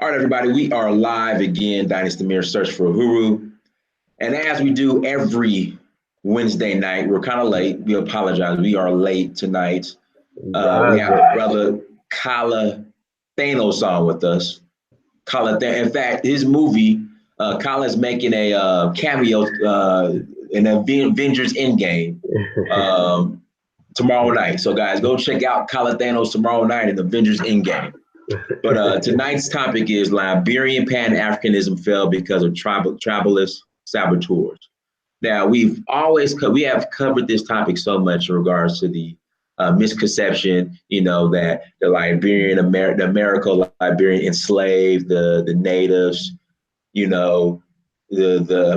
All right, everybody, we are live again, Dynasty Mirror Search for Uhuru. And as we do every Wednesday night, we're kind of late. We apologize. We are late tonight. We have brother Kala Thanos on with us. In fact, his movie, Kala's making a cameo in Avengers Endgame tomorrow night. So, guys, go check out Kala Thanos tomorrow night in Avengers Endgame. But tonight's topic is Liberian Pan-Africanism failed because of Tribalist Saboteurs. Now, we have covered this topic so much in regards to the misconception, that the Americo-Liberian enslaved the natives, the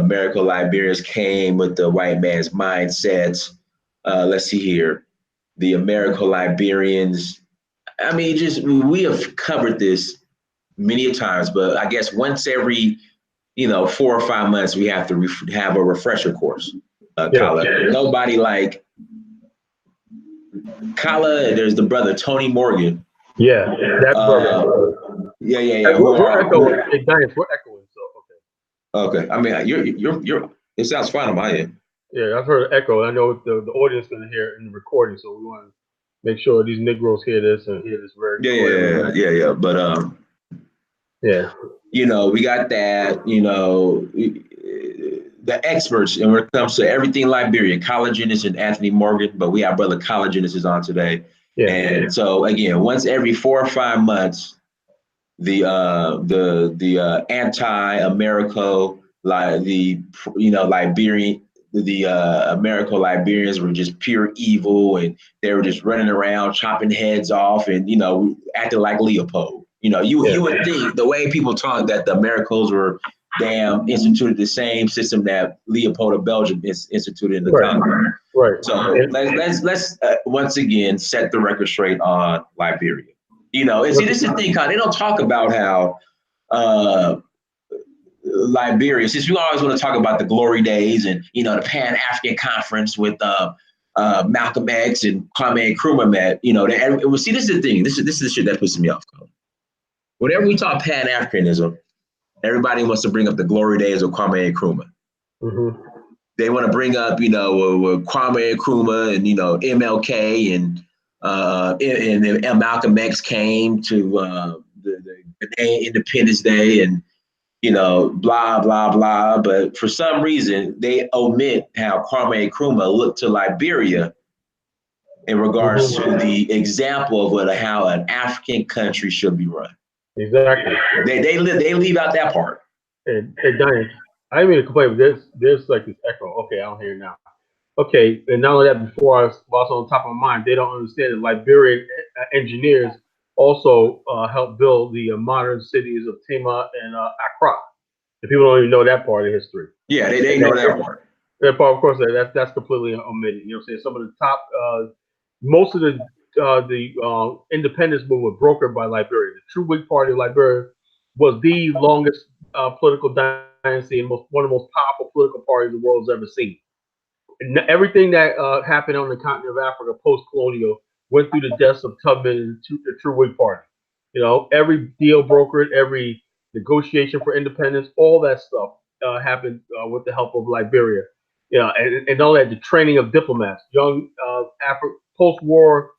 Americo-Liberians came with the white man's mindsets. Let's see here. The Americo-Liberians, we have covered this many times, but I guess once every, 4 or 5 months, we have to have a refresher course. Nobody like Kala. There's the brother Tony Morgan. Yeah, that's brother. Yeah. We're echoing. We're echoing. So okay. I mean, you're. It sounds fine on my end. Yeah, I've heard echo. I know the audience is going to hear it in the recording, so we want to make sure these Negroes hear this and hear this very clearly. Yeah. But yeah, we got that. The experts, and when it comes to everything Liberia, Collagenist and Anthony Morgan, but we have brother Collagenist is on today. So again, once every 4 or 5 months, the anti-Americo, Liberian. The Americo-Liberians were just pure evil, and they were just running around chopping heads off and acting like Leopold. You would think the way people talk that the Americos were instituted the same system that Leopold of Belgium is instituted in the Congo. Right. So let's once again set the record straight on Liberia. And see, this is the thing, they don't talk about how Liberia, since we always want to talk about the glory days and the Pan-African Conference with Malcolm X and Kwame Nkrumah met, see, this is the thing. This is the shit that pisses me off. Whenever we talk Pan-Africanism, everybody wants to bring up the glory days of Kwame Nkrumah. Mm-hmm. They want to bring up, Kwame Nkrumah and MLK and Malcolm X came to the Independence Day and blah, blah, blah. But for some reason, they omit how Kwame Nkrumah looked to Liberia in regards to the example of how an African country should be run. Exactly. They leave out that part. Hey, Diane, I didn't mean to complain, but there's like this echo. Okay, I don't hear it now. Okay, and not only that, before I was on top of my mind, they don't understand that Liberian engineers also helped build the modern cities of Tema and Accra. And people don't even know that part of history. Yeah, they know that part. That part, of course, that's completely omitted. You know what I'm saying? Some of the top, most of the independence movement brokered by Liberia. The True Whig Party of Liberia was the longest political dynasty and one of the most powerful political parties the world has ever seen. And everything that happened on the continent of Africa post-colonial went through the deaths of Tubman and the True Whig Party. Every deal brokered, every negotiation for independence, all that stuff happened with the help of Liberia. And all that, the training of diplomats, young post-war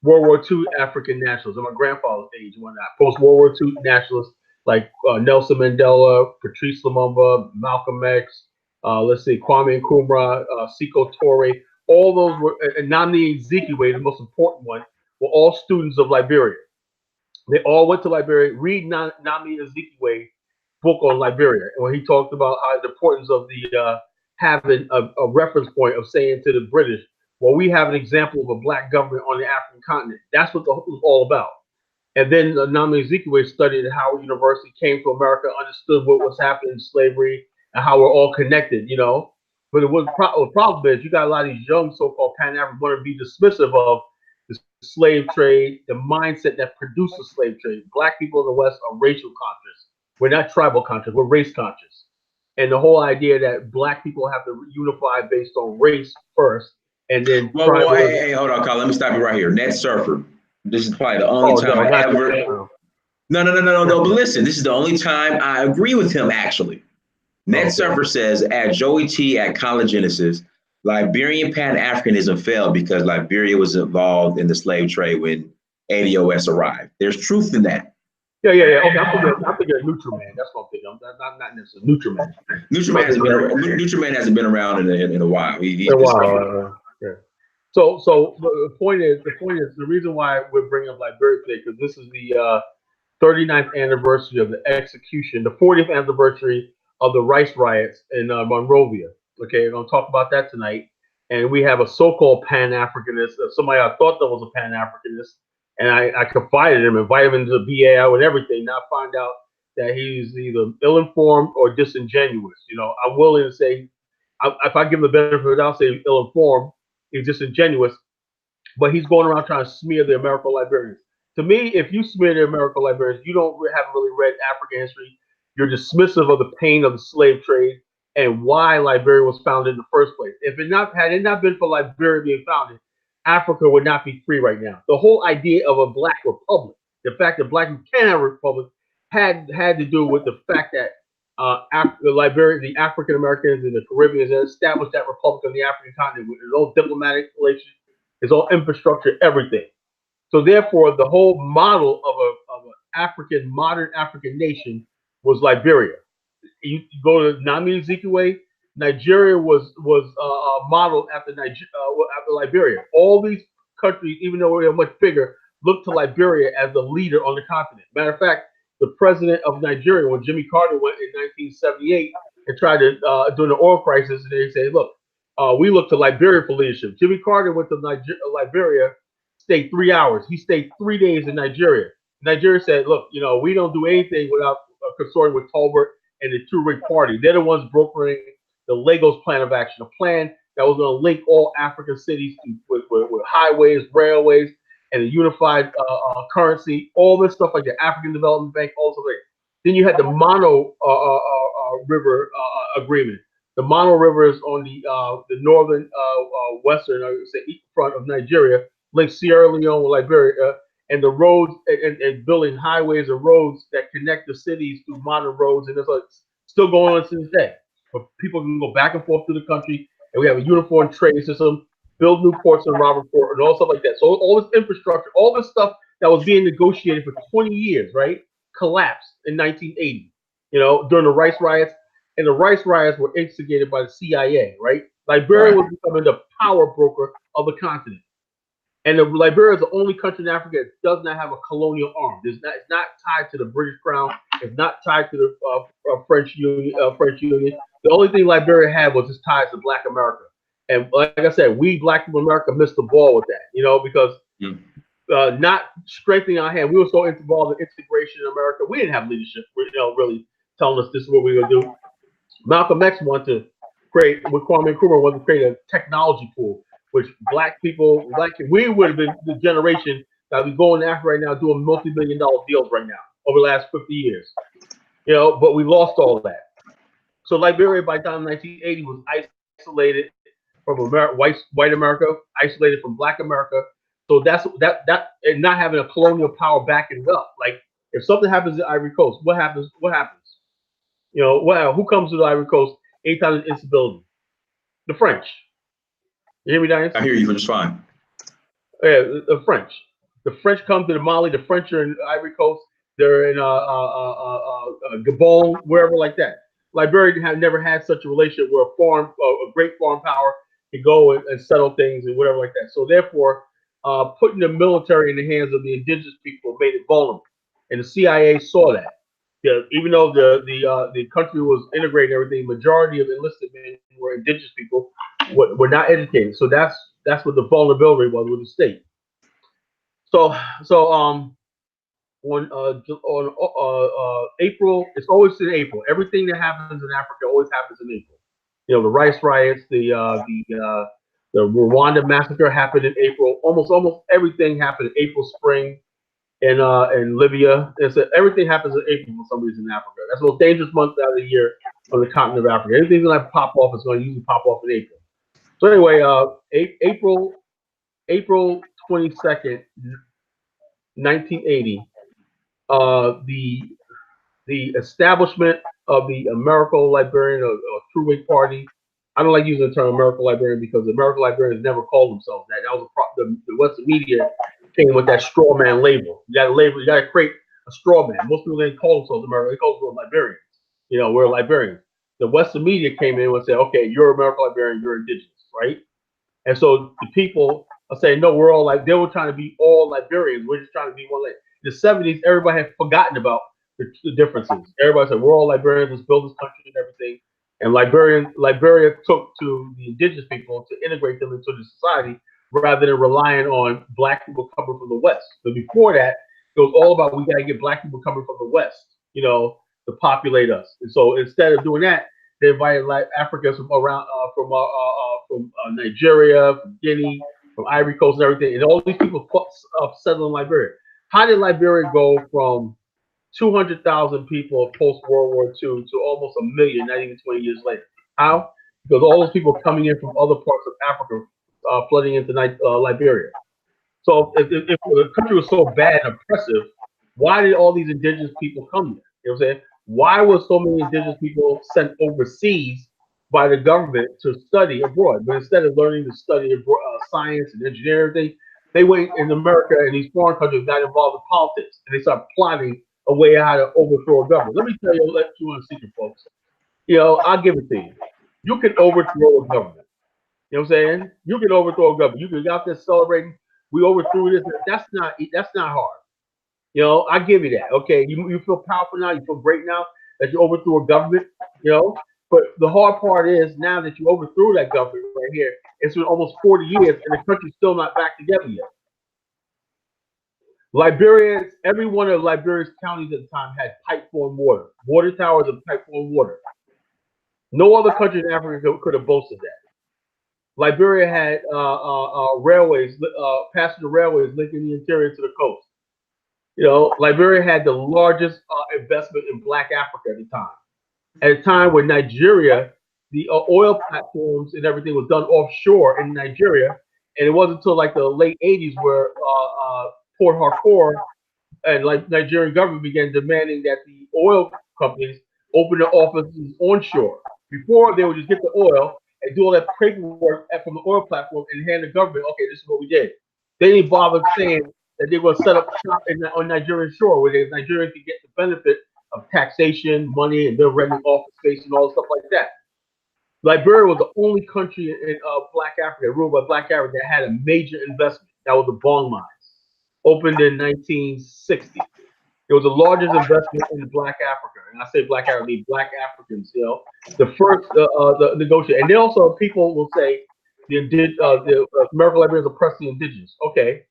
World War II African nationalists, and my grandfather's age and whatnot, post-World War II nationalists like Nelson Mandela, Patrice Lumumba, Malcolm X, Kwame Nkrumah, Sekou Toure, all those were, and Nnamdi Azikiwe, the most important one, were all students of Liberia. They all went to Liberia. Read Nnamdi Azikiwe's book on Liberia, and when he talked about how the importance of the having a reference point of saying to the British, well, we have an example of a black government on the African continent. That's what it was all about. And then Nnamdi Azikiwe studied at Howard University, came to America, understood what was happening in slavery and how we're all connected, But the problem is you got a lot of these young so-called Pan-Africans want to be dismissive of the slave trade, the mindset that produced the slave trade. Black people in the West are racial conscious. We're not tribal conscious, we're race conscious. And the whole idea that black people have to unify based on race first, and then hey, hold on, Carl. Let me stop you right here. Ned Surfer. This is probably the only time I ever. No. But listen, this is the only time I agree with him, actually. Ned Surfer says at Joey T at College Genesis, Liberian Pan-Africanism failed because Liberia was involved in the slave trade when ADOS arrived. There's truth in that. Yeah. Okay, I'm thinking of Nutriman. That's what I'm thinking. Not necessarily Nutriman. Nutriman hasn't been around in a while. Yeah. So the point is the reason why we're bringing up Liberia today, because this is the 39th anniversary of the execution, the 40th anniversary of the rice riots in Monrovia. Okay, we're gonna talk about that tonight. And we have a so-called Pan-Africanist, somebody I thought that was a Pan-Africanist, and I confided him, invited him to the BAO and everything. Now I find out that he's either ill-informed or disingenuous. You know, I'm willing to say, if I give him the benefit of the doubt, say ill-informed, he's disingenuous, but he's going around trying to smear the American Liberians. To me, if you smear the American Liberians, you haven't really read African history. You're dismissive of the pain of the slave trade and why Liberia was founded in the first place. If it had it not been for Liberia being founded, Africa would not be free right now. The whole idea of a black republic, the fact that black people can have a republic, had to do with the fact that Liberia, the African Americans and the Caribbeans established that republic on the African continent with its own diplomatic relations, its own infrastructure, everything. So therefore, the whole model of an modern African nation was Liberia. You go to Nnamdi Azikiwe, Nigeria was modeled after Liberia. All these countries, even though they are much bigger, looked to Liberia as the leader on the continent. Matter of fact, the president of Nigeria, when Jimmy Carter went in 1978 and tried to during the oil crisis, and they say, look, we look to Liberia for leadership. Jimmy Carter went to Liberia, stayed 3 hours. He stayed 3 days in Nigeria. Nigeria said, look, you know, we don't do anything without consorting with Tolbert and the two-rig party. They're the ones brokering the Lagos Plan of Action, a plan that was going to link all African cities with highways, railways, and a unified currency, all this stuff like the African Development Bank, all this stuff. Then you had the Mono River Agreement. The Mono River is on the northern, western, I would say, front of Nigeria, links Sierra Leone with Liberia, and the roads and building highways and roads that connect the cities through modern roads, and it's still going on to this day. But people can go back and forth through the country, and we have a uniform trade system, build new ports in Robertport, and all stuff like that. So all this infrastructure, all this stuff that was being negotiated for 20 years, right, collapsed in 1980. You know, during the rice riots, and the rice riots were instigated by the CIA, right? Liberia was becoming the power broker of the continent. And Liberia is the only country in Africa that does not have a colonial arm. It's not tied to the British Crown. It's not tied to the French Union. The only thing Liberia had was its ties to Black America. And like I said, we Black people in America missed the ball with that, you know, because not strengthening our hand. We were so involved in integration in America. We didn't have leadership, you know, really telling us this is what we're going to do. Malcolm X wanted to create, with Kwame Nkrumah, wanted to create a technology pool, which we would have been the generation that we going after right now, doing multi-million-dollar deals right now over the last 50 years. You know, but we lost all of that. So Liberia, by the time 1980, was isolated from white America, isolated from Black America. So that's and not having a colonial power backing it up. Like if something happens in Ivory Coast, what happens? You know, who comes to the Ivory Coast anytime there's instability? The French. You hear me, Diane? I hear you just fine. Yeah, the French. The French come to the Mali. The French are in Ivory Coast. They're in Gabon, wherever like that. Liberia have never had such a relationship where a great foreign power can go and settle things and whatever like that. So therefore, putting the military in the hands of the indigenous people made it vulnerable, and the CIA saw that. Yeah, even though the country was integrating everything, majority of enlisted men were indigenous people, were not educated. So that's what the vulnerability was with the state. So on April, it's always in April. Everything that happens in Africa always happens in April. You know, the rice riots, the Rwanda massacre happened in April. Almost everything happened in April, spring. In Libya, everything happens in April for some reason in Africa. That's the most dangerous month out of the year on the continent of Africa. Anything's going to pop off is going to usually pop off in April. So anyway, April 22nd, 1980, the establishment of the Americo-Liberian or True Party. I don't like using the term Americo-Liberian because the Americo-Librarians never called themselves that. That was the Western media came with that straw man label. You got to label. You got to create a straw man. Most people didn't call themselves American. They called themselves Liberians. You know, we're Liberians. The Western media came in and said, okay, you're Americo-Liberian, you're indigenous, right? And so the people are saying, no, we're all like, they were trying to be all Liberians. We're just trying to be one. Like the 70s, everybody had forgotten about the differences. Everybody said, we're all Liberians, let's build this country and everything. And Liberia took to the indigenous people to integrate them into the society rather than relying on black people coming from the West. So before that, it was all about we got to get black people coming from the West, you know, to populate us. And so instead of doing that, they invited like Africans from around, from Nigeria, from Guinea, from Ivory Coast, and everything. And all these people settled in Liberia. How did Liberia go from 200,000 people post World War II to almost 1 million, not even 20 years later? How? Because all those people coming in from other parts of Africa, flooding into Liberia. So if the country was so bad and oppressive, why did all these indigenous people come here? You know what I'm saying? Why were so many indigenous people sent overseas by the government to study abroad? But instead of learning to study science and engineering, they went in America and these foreign countries got involved in politics and they started plotting a way how to overthrow a government. Let me tell you, let you on a secret, folks. You know, I'll give it to you. You can overthrow a government. You know what I'm saying? You can overthrow a government. You can get out there celebrating. We overthrew this. That's not hard. You know, I give you that. Okay, you feel powerful now. You feel great now that you overthrew a government. You know, but the hard part is now that you overthrew that government right here, it's been almost 40 years and the country's still not back together yet. Liberia, every one of Liberia's counties at the time had pipe-borne water towers and pipe-borne water. No other country in Africa could have boasted that. Liberia had railways, passenger railways linking the interior to the coast. You know, Liberia had the largest investment in Black Africa at the time. At a time when Nigeria, the oil platforms and everything was done offshore in Nigeria, and it wasn't until like the late 80s where Port Harcourt and like Nigerian government began demanding that the oil companies open their offices onshore. Before they would just get the oil and do all that paperwork from the oil platform and hand the government, okay, this is what we did. They didn't bother saying that they were going to set up shop on Nigerian shore where Nigerians could get the benefit of taxation, money, and they're renting office space and all stuff like that. Liberia was the only country in Black Africa, ruled by Black Africa, that had a major investment. That was the Bong mines, opened in 1960. It was the largest investment in Black Africa, and I say Black Africa, I mean Black Africans. You know, the first the negotiate, and then also people will say the American Liberians oppressed the indigenous. Okay,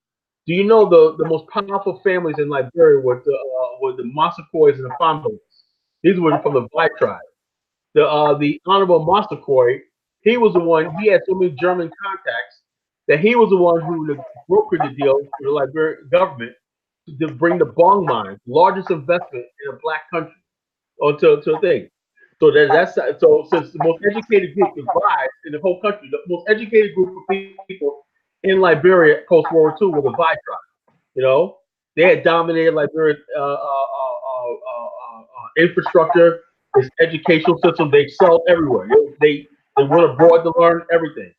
do you know the most powerful families in Liberia were the Massaquois and the Fambos? These were from the Vai tribe. The Honorable Massaquoi, he was the one. He had so many German contacts that he was the one who brokered the deal for the Liberian government to bring the Bong mines, largest investment in a Black country, onto a thing. So so since the most educated group divides in the whole country, the most educated group of people in Liberia post World War II were the Vai tribe. You know, they had dominated Liberia's infrastructure, its educational system. They excelled everywhere. They went abroad to learn everything.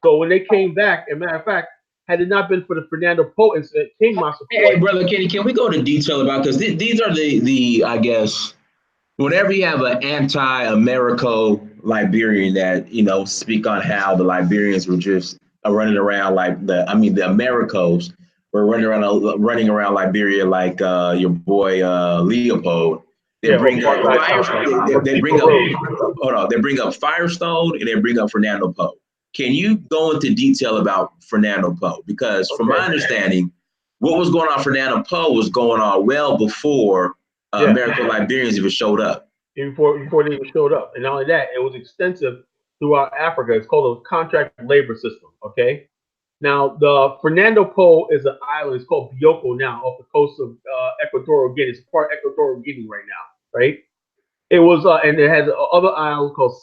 So when they came back, as a matter of fact, had it not been for the Fernando Po incident, King Massaquoi. Hey, brother Kenny, can we go into detail about, because these are the I guess, whenever you have an anti-Americo Liberian that, you know, speak on how the Liberians were just running around like the Americos were running around Liberia like your boy Leopold. They bring up Firestone and they bring up Fernando Po. Can you go into detail about Fernando Po? Because from my understanding, what was going on Fernando Po was going on well before American Liberians even showed up. Before they even showed up. And not only that, it was extensive throughout Africa. It's called a contract labor system, okay? Now, the Fernando Po is an island. It's called Bioko now, off the coast of Equatorial Guinea. It's part of Equatorial Guinea right now, right? It was, and it has other islands called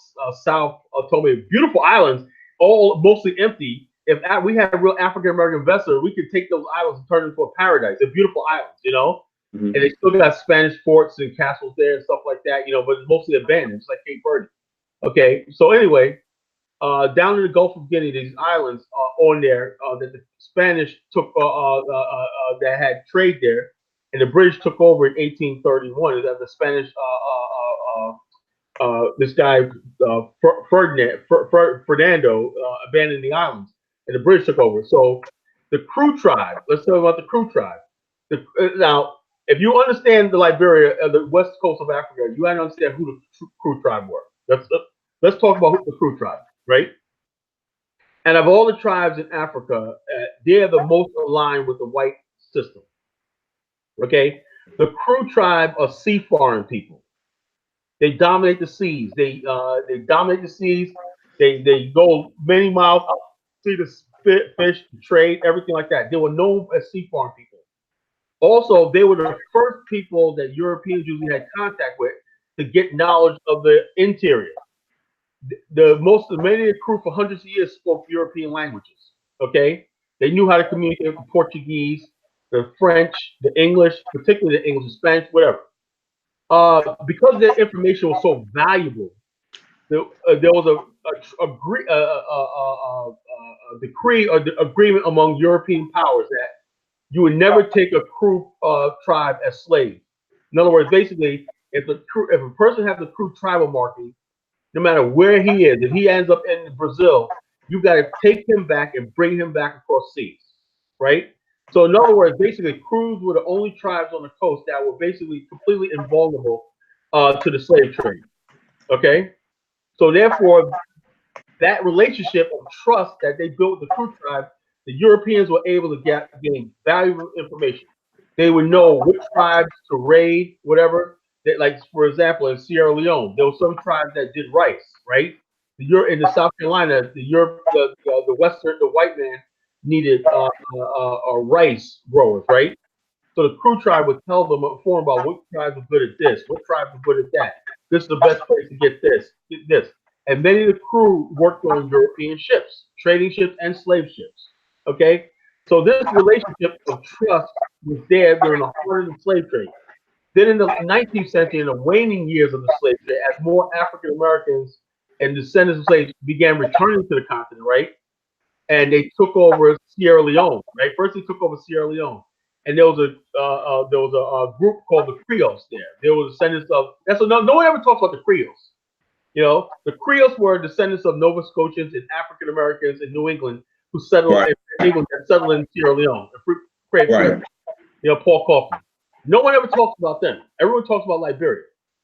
South Tome. Beautiful islands, all mostly empty. If we had a real African-American investor, we could take those islands and turn them into a paradise. They're beautiful islands, you know? and they still got Spanish forts and castles there and stuff like that, but it's mostly abandoned. It's like Cape Verde. Okay, so anyway, down in the Gulf of Guinea, these islands on there that the Spanish took that had trade there, and the British took over in 1831. That the Spanish this guy Fernando abandoned the islands, and the British took over. So the Crew tribe. Let's talk about the Crew tribe. Now, if you understand the Liberia, the west coast of Africa, you got to understand who the Crew tribe were. Let's talk about who the Crew tribe, right? And of all the tribes in Africa, they're the most aligned with the white system. Okay, the Crew tribe are seafaring people. They dominate the seas. They dominate the seas. They go many miles out to the fish, to trade, everything like that. They were known as seafaring people. Also, they were the first people that Europeans usually had contact with to get knowledge of the interior. Many of the crew for hundreds of years spoke European languages. Okay, they knew how to communicate with the Portuguese, the French, the English, particularly the English, the Spanish, whatever. Because their information was so valuable, there was a decree or the agreement among European powers that you would never take a Crew tribe as slaves. In other words, basically, if a person has the Crew tribal marking, no matter where he is, if he ends up in Brazil, you got to take him back and bring him back across seas, right? So in other words, basically, Crews were the only tribes on the coast that were basically completely invulnerable to the slave trade. Okay, so therefore, that relationship of trust that they built with the Crew tribe, the Europeans were able to gain valuable information. They would know which tribes to raid, whatever. Like for example, in Sierra Leone, there were some tribes that did rice, right? In the South Carolina, the white man needed rice growers, right? So the Crew tribe would tell them, inform about what tribes are good at this, what tribes are good at that. This is the best place to get this. And many of the crew worked on European ships, trading ships and slave ships. Okay, so this relationship of trust was there during the heart of the slave trade. Then in the 19th century, in the waning years of the slave trade, as more African Americans and descendants of slaves began returning to the continent, right? And they took over Sierra Leone, right? First, they took over Sierra Leone, and there was a group called the Creoles there. There was descendants of no one ever talks about the Creoles. The Creoles were descendants of Nova Scotians and African Americans in New England who settled in England and settled in Sierra Leone. Right. Paul Kaufman. No one ever talks about them. Everyone talks about Liberia.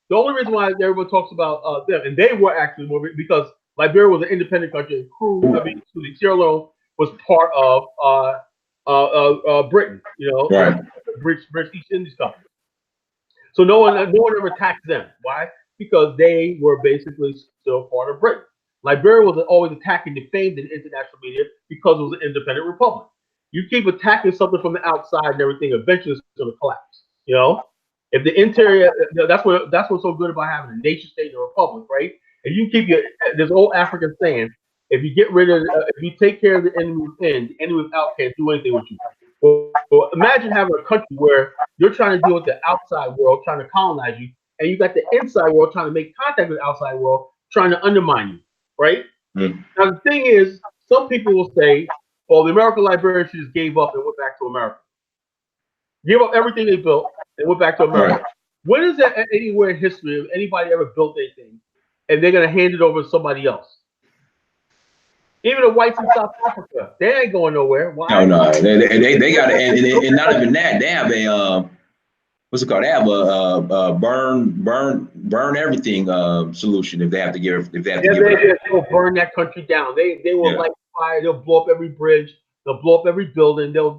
The only reason why everyone talks about them, and they were actually more because Liberia was an independent country. Sierra Leone was part of Britain. Right. British East Indies Company. So no one ever attacked them. Why? Because they were basically still part of Britain. Liberia was always attacked and defamed in international media because it was an independent republic. You keep attacking something from the outside and everything, eventually it's going to collapse. If the interior, that's what's so good about having a nation state and a republic, right? If you keep this old African saying, if you take care of the enemy within, the enemy without can't do anything with you. Well, imagine having a country where you're trying to deal with the outside world, trying to colonize you, and you got the inside world trying to make contact with the outside world, trying to undermine you, right? Mm. Now the thing is, some people will say, "Well, the American Liberians just gave up and went back to America. Give up everything they built and went back to America." Right. When is that anywhere in history of anybody ever built anything and they're going to hand it over to somebody else? Even the whites in South Africa, they ain't going nowhere. Why? No, they got it, and not even that. They have a what's it called? They have a burn everything solution if they have to give they'll burn that country down. They will light fire. They'll blow up every bridge. They'll blow up every building. They'll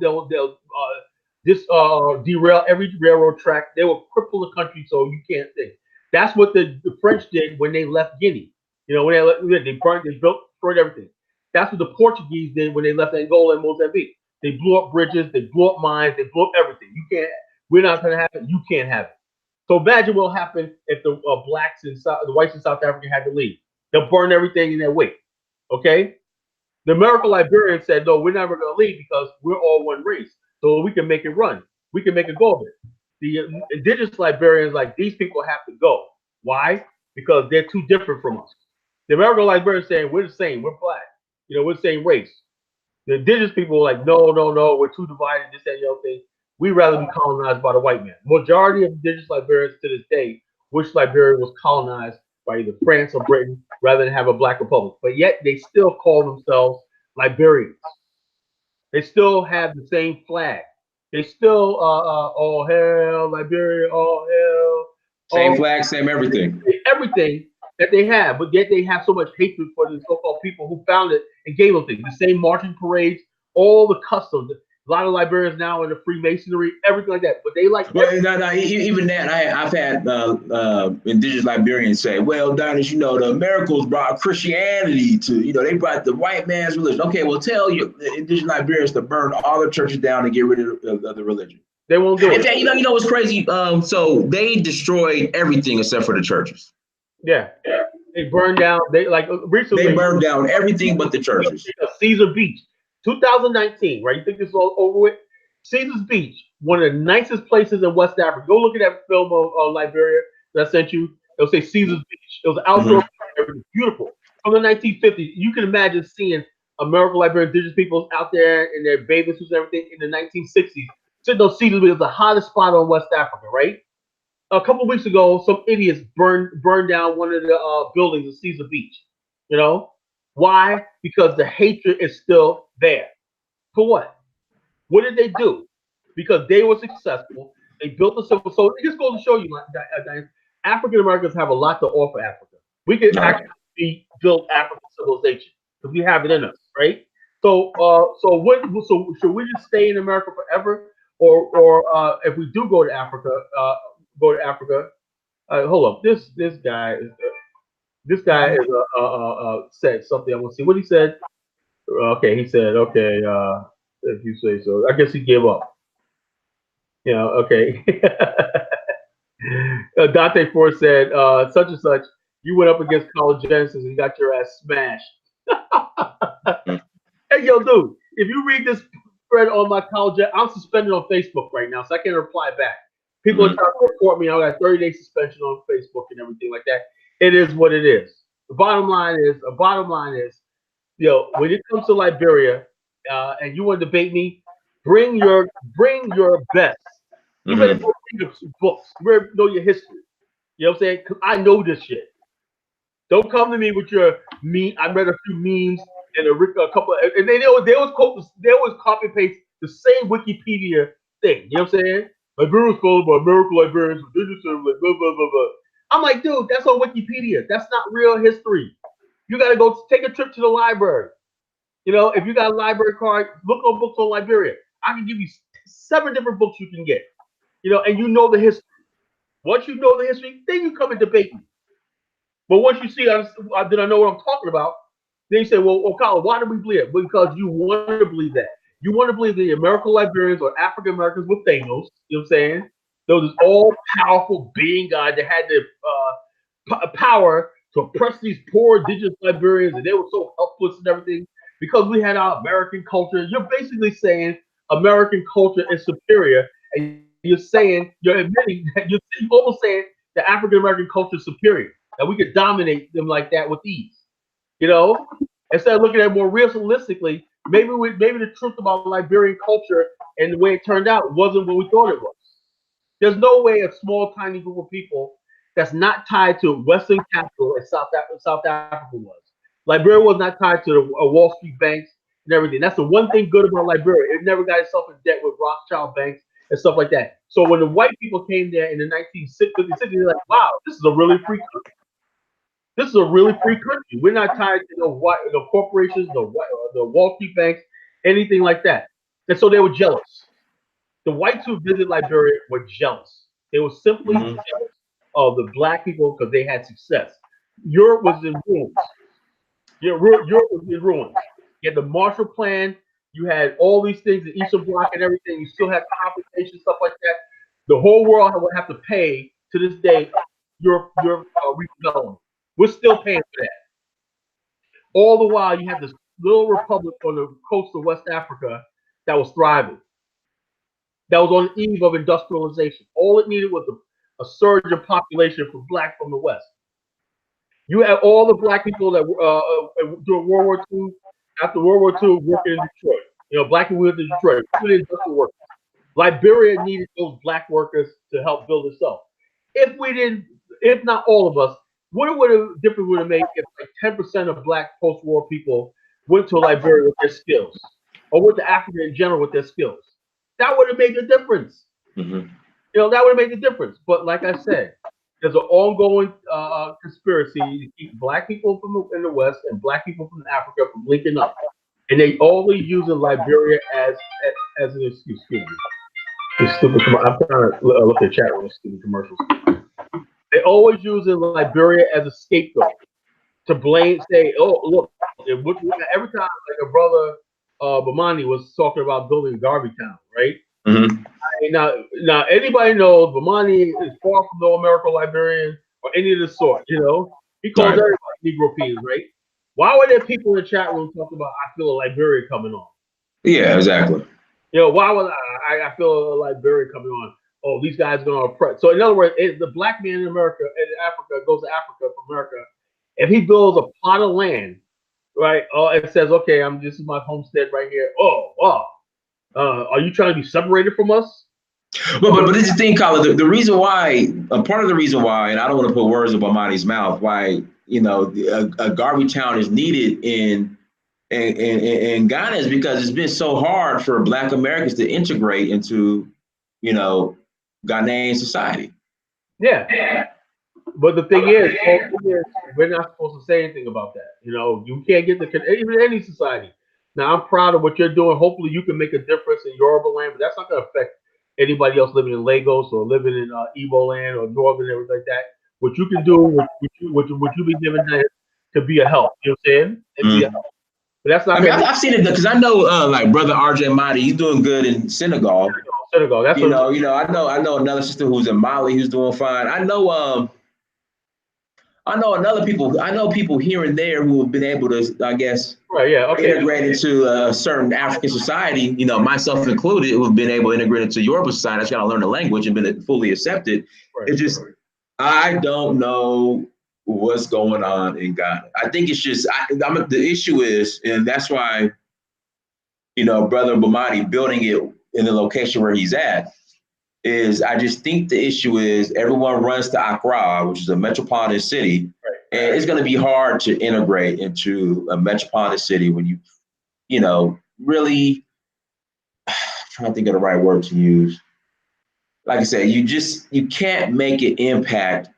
derail every railroad track. They will cripple the country so you can't think. That's what the French did when they left Guinea. When they burned, they destroyed everything. That's what the Portuguese did when they left Angola and Mozambique. They blew up bridges, they blew up mines, they blew up everything. We're not going to have it. You can't have it. So imagine what will happen if the the whites in South Africa had to leave. They'll burn everything in their wake. Okay? The American Liberians said, no, we're never going to leave because we're all one race. So we can make it run. We can make a go of it. the indigenous Liberians, like, these people have to go. Why? Because they're too different from us. The American Liberians saying we're the same, we're black, we're the same race. The indigenous people are like, no, no, no, we're too divided, this, that, and the other thing. We'd rather be colonized by the white man. Majority of indigenous Liberians to this day wish Liberia was colonized by either France or Britain rather than have a black republic. But yet they still call themselves Liberians. They still have the same flag. They still, oh hell, Liberia, oh hell. Same flag, same everything. Everything that they have, but yet they have so much hatred for the so-called people who found it and gave them things. The same marching parades, all the customs. A lot of Liberians now in the Freemasonry, everything like that. But they like. Well, no, even that, I've had indigenous Liberians say, "Well, Donis, the Americans brought Christianity to, they brought the white man's religion." Okay, well, tell you indigenous Liberians to burn all the churches down and get rid of the religion. They won't do it. In fact, you know what's crazy? So they destroyed everything except for the churches. Yeah, they burned down. They recently. They burned down everything but the churches. Caesar Beach, 2019. Right? You think this is all over with? Caesar's Beach, one of the nicest places in West Africa. Go look at that film of Liberia that I sent you. It'll say Caesar's Beach. It was outdoor. It was beautiful. From the 1950s, you can imagine seeing American Liberian indigenous people out there in their bathing suits and everything in the 1960s. Sitting on Caesar's Beach, it was the hottest spot on West Africa, right? A couple of weeks ago, some idiots burned down one of the buildings of Caesar Beach. Why? Because the hatred is still there. For what? What did they do? Because they were successful. They built a civil. So it just goes to show you, African Americans have a lot to offer Africa. We can actually build African civilization because we have it in us, right? So, so should we just stay in America forever, or if we do go to Africa, hold up. This guy said something. I want to see what he said. Okay, he said, okay, if you say so. I guess he gave up. Okay. Dante Ford said, such and such, you went up against College Genesis and got your ass smashed. Hey, yo, dude, if you read this thread on my college, I'm suspended on Facebook right now, so I can't reply back. People are trying to report me. I got a 30-day suspension on Facebook and everything like that. It is what it is. The bottom line is, when it comes to Liberia, and you want to debate me, bring your best. You better go read some books. You better know your history. You know what I'm saying? Because I know this shit. Don't come to me with your meme. I read a few memes and a couple, and they always copy and paste the same Wikipedia thing. You know what I'm saying? Liberia was followed by American Liberians, blah, blah, blah, blah. I'm like, dude, that's on Wikipedia. That's not real history. You got to go take a trip to the library. If you got a library card, look on books on Liberia. I can give you 7 different books you can get. And you know the history. Once you know the history, then you come and debate me. But once you see, then I know what I'm talking about. Then you say, well, Colin, why do we believe it? Because you want to believe that. You want to believe the American Liberians or African Americans with Thanos. You know what I'm saying? Those all-powerful being guys that had the power to oppress these poor indigenous Liberians, and they were so helpless and everything because we had our American culture. You're basically saying American culture is superior, and you're admitting that you're almost saying the African American culture is superior, that we could dominate them like that with ease. Instead of looking at it more realistically, maybe the truth about Liberian culture and the way it turned out wasn't what we thought it was. There's no way a small, tiny group of people that's not tied to Western capital as South Africa was. Liberia was not tied to the Wall Street banks and everything. That's the one thing good about Liberia. It never got itself in debt with Rothschild banks and stuff like that. So when the white people came there in the 1960s, they're like, wow, this is a really free country. This is a really free country. We're not tied to the corporations, the Wall Street banks, anything like that. And so they were jealous. The whites who visited Liberia were jealous. They were simply jealous of the black people because they had success. Europe was in ruins. Europe was in ruins. You had the Marshall Plan. You had all these things, the Eastern Bloc and everything. You still had compensation, stuff like that. The whole world would have to pay to this day your redevelopment. We're still paying for that. All the while, you had this little republic on the coast of West Africa that was thriving. that was on the eve of industrialization. All it needed was a surge of population for black from the West. You had all the black people that during World War II, after World War II, working in Detroit. Black people went to Detroit, industrial workers. Liberia needed those black workers to help build itself. If we didn't, if not all of us, what would a difference would have made if like 10% of black post-war people went to Liberia with their skills, or went to Africa in general with their skills? That would have made a difference. Mm-hmm. That would have made a difference. But like I said, there's an ongoing conspiracy to keep black people in the West and black people from Africa from linking up, and they always using Liberia as an excuse. Excuse me. These stupid. I'm trying to look at chat room. Stupid commercials. They always using Liberia as a scapegoat to blame. Say, oh look, every time like a brother Bamani was talking about building Garvey Town, right? Mm-hmm. Now anybody knows Bamani is far from no American Liberian or any of the sort. He calls everybody Negro peas, right? Why were there people in the chat room talking about I feel a Liberia coming on? Yeah, exactly. Why was I feel a Liberia coming on? Oh, these guys are going to oppress. So in other words, the black man in America, in Africa, goes to Africa from America. If he builds a plot of land, right? It says, okay, this is my homestead right here. Oh, wow. Are you trying to be separated from us? But this is the thing, Colin. The reason why, part of the reason why, and I don't want to put words in Bomani's mouth, why a Garvey Town is needed in Ghana is because it's been so hard for Black Americans to integrate into, Ghanaian society. Yeah. But the thing is, we're not supposed to say anything about that. You can't get even any society. Now, I'm proud of what you're doing. Hopefully, you can make a difference in Yoruba land, but that's not going to affect anybody else living in Lagos or living in Igbo land or Northern and everything like that. What you can do, what you be given to be a help. You know what I'm saying? And be a help. But that's not. I've seen it because I know, like Brother RJ Mahdi, he's doing good in Senegal. That's I know another sister who's in Mali who's doing fine. I know people here and there who have been able to, I guess, integrate into a certain African society, myself included, who have been able to integrate into Yoruba society. I just got to learn the language and been fully accepted. It's just, I don't know what's going on in Ghana. I think it's just, the issue is, and that's why, Brother Bamani building it in the location where he's at, is I just think the issue is everyone runs to Accra, which is a metropolitan city, and it's going to be hard to integrate into a metropolitan city when you really, I'm trying to think of the right word to use. Like I said, you can't make an impact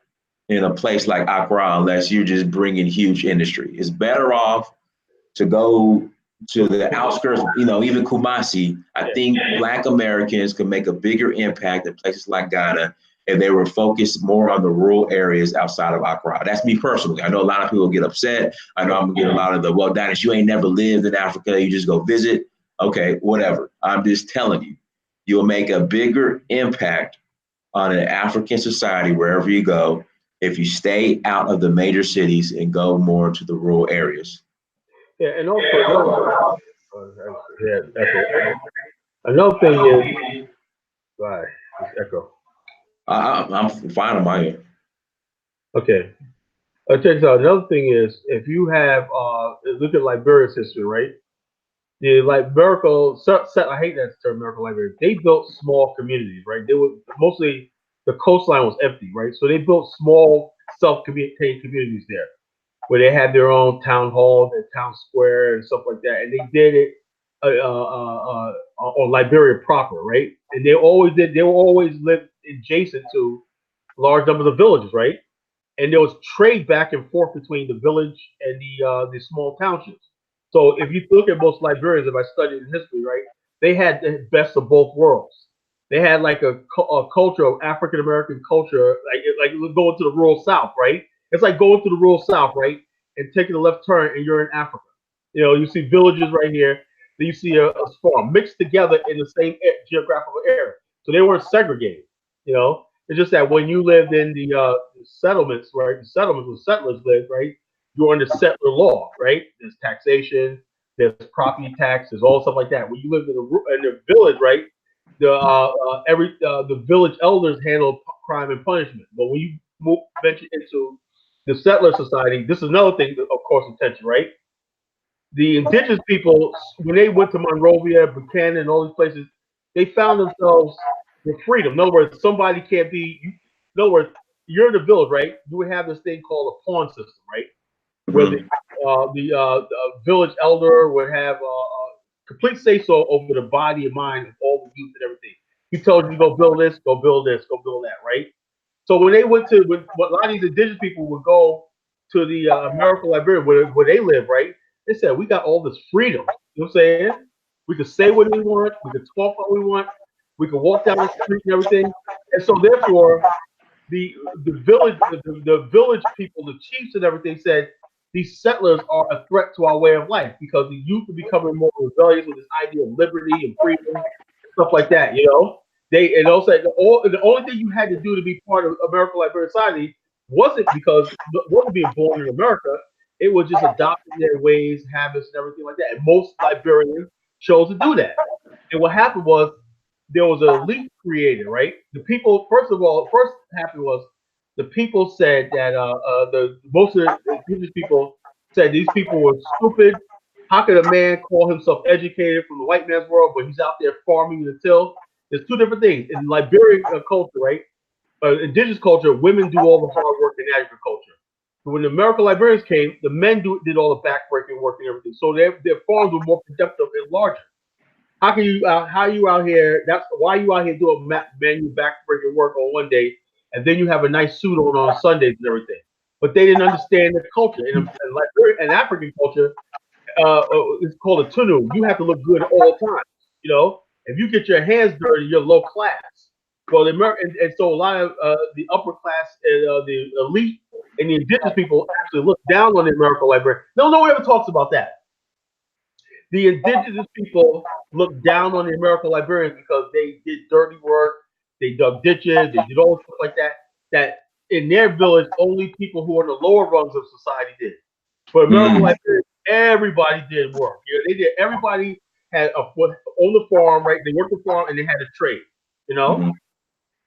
in a place like Accra unless you're just bringing huge industry. It's better off to go to the outskirts, even Kumasi. I think Black Americans could make a bigger impact in places like Ghana if they were focused more on the rural areas outside of Accra. That's me personally. I know a lot of people get upset. I know I'm gonna get a lot of the, well, Dennis, you ain't never lived in Africa, you just go visit. Okay, whatever. I'm just telling you, you'll make a bigger impact on an African society wherever you go if you stay out of the major cities and go more to the rural areas. Yeah, and also another thing is, sorry, it's echo. I'm fine on my end. Okay. I'll tell you another thing is, if you have look at Liberia's history, right? The Liberian, I hate that term, American Liberia. They built small communities, right? They were mostly, the coastline was empty, right? So they built small, self-contained communities there, where they had their own town hall, their town square, and stuff like that. And they did it on Liberia proper, right? And they will always live adjacent to large numbers of villages, right? And there was trade back and forth between the village and the small townships. So if you look at most Liberians, if I studied in history, right, they had the best of both worlds. They had like a culture of African American culture, like going to the rural South, right? It's like going to the rural South, right, and taking a left turn, and you're in Africa. You see villages right here. Then you see a farm mixed together in the same geographical area, so they weren't segregated. It's just that when you lived in the settlements, right, the settlements where settlers lived, right, you're under settler law, right? There's taxation, there's property tax, there's all stuff like that. When you lived in a village, right, the village elders handled crime and punishment. But when you venture into the settler society, this is another thing that, of course, attention, right? The indigenous people, when they went to Monrovia, Buchanan, and all these places, they found themselves with freedom. In other words, somebody can't be. In other words, you're in the village, right? You would have this thing called a pawn system, right? Where the village elder would have complete say so over the body and mind of all the youth and everything. He told you to go build this, go build this, go build that, right? So when they went to, a lot of these indigenous people would go to the American Liberia where they live, right? They said, we got all this freedom. You know what I'm saying? We could say what we want. We could talk what we want. We could walk down the street and everything. And so therefore, the village people, the chiefs and everything said, these settlers are a threat to our way of life because the youth are becoming more rebellious with this idea of liberty and freedom and stuff like that, you know? And also the only thing you had to do to be part of American Liberian society wasn't being born in America. It was just adopting their ways, habits, and everything like that. And most Liberians chose to do that. And what happened was there was an elite created, right? The people, first happened was the people said that most of the indigenous people said these people were stupid. How could a man call himself educated from the white man's world, but he's out there farming the till? There's two different things. In Liberian culture, right? Indigenous culture, women do all the hard work in agriculture. But when the American Liberians came, the men did all the backbreaking work and everything. So their farms were more productive and larger. How you out here? That's why you out here doing manual backbreaking work on one day, and then you have a nice suit on Sundays and everything. But they didn't understand the culture. In Liberian and African culture, it's called a tunu. You have to look good all the time. You know, if you get your hands dirty, you're low class. Well, and so a lot of the upper class and the elite and the indigenous people actually look down on the American Liberian. No one ever talks about that. The indigenous people look down on the American Liberians because they did dirty work, they dug ditches, they did all stuff like that. That in their village, only people who are in the lower rungs of society did. But American Liberians, everybody did work. You know, they did. Everybody had a foot on the farm, right? They worked the farm and they had a trade. You know.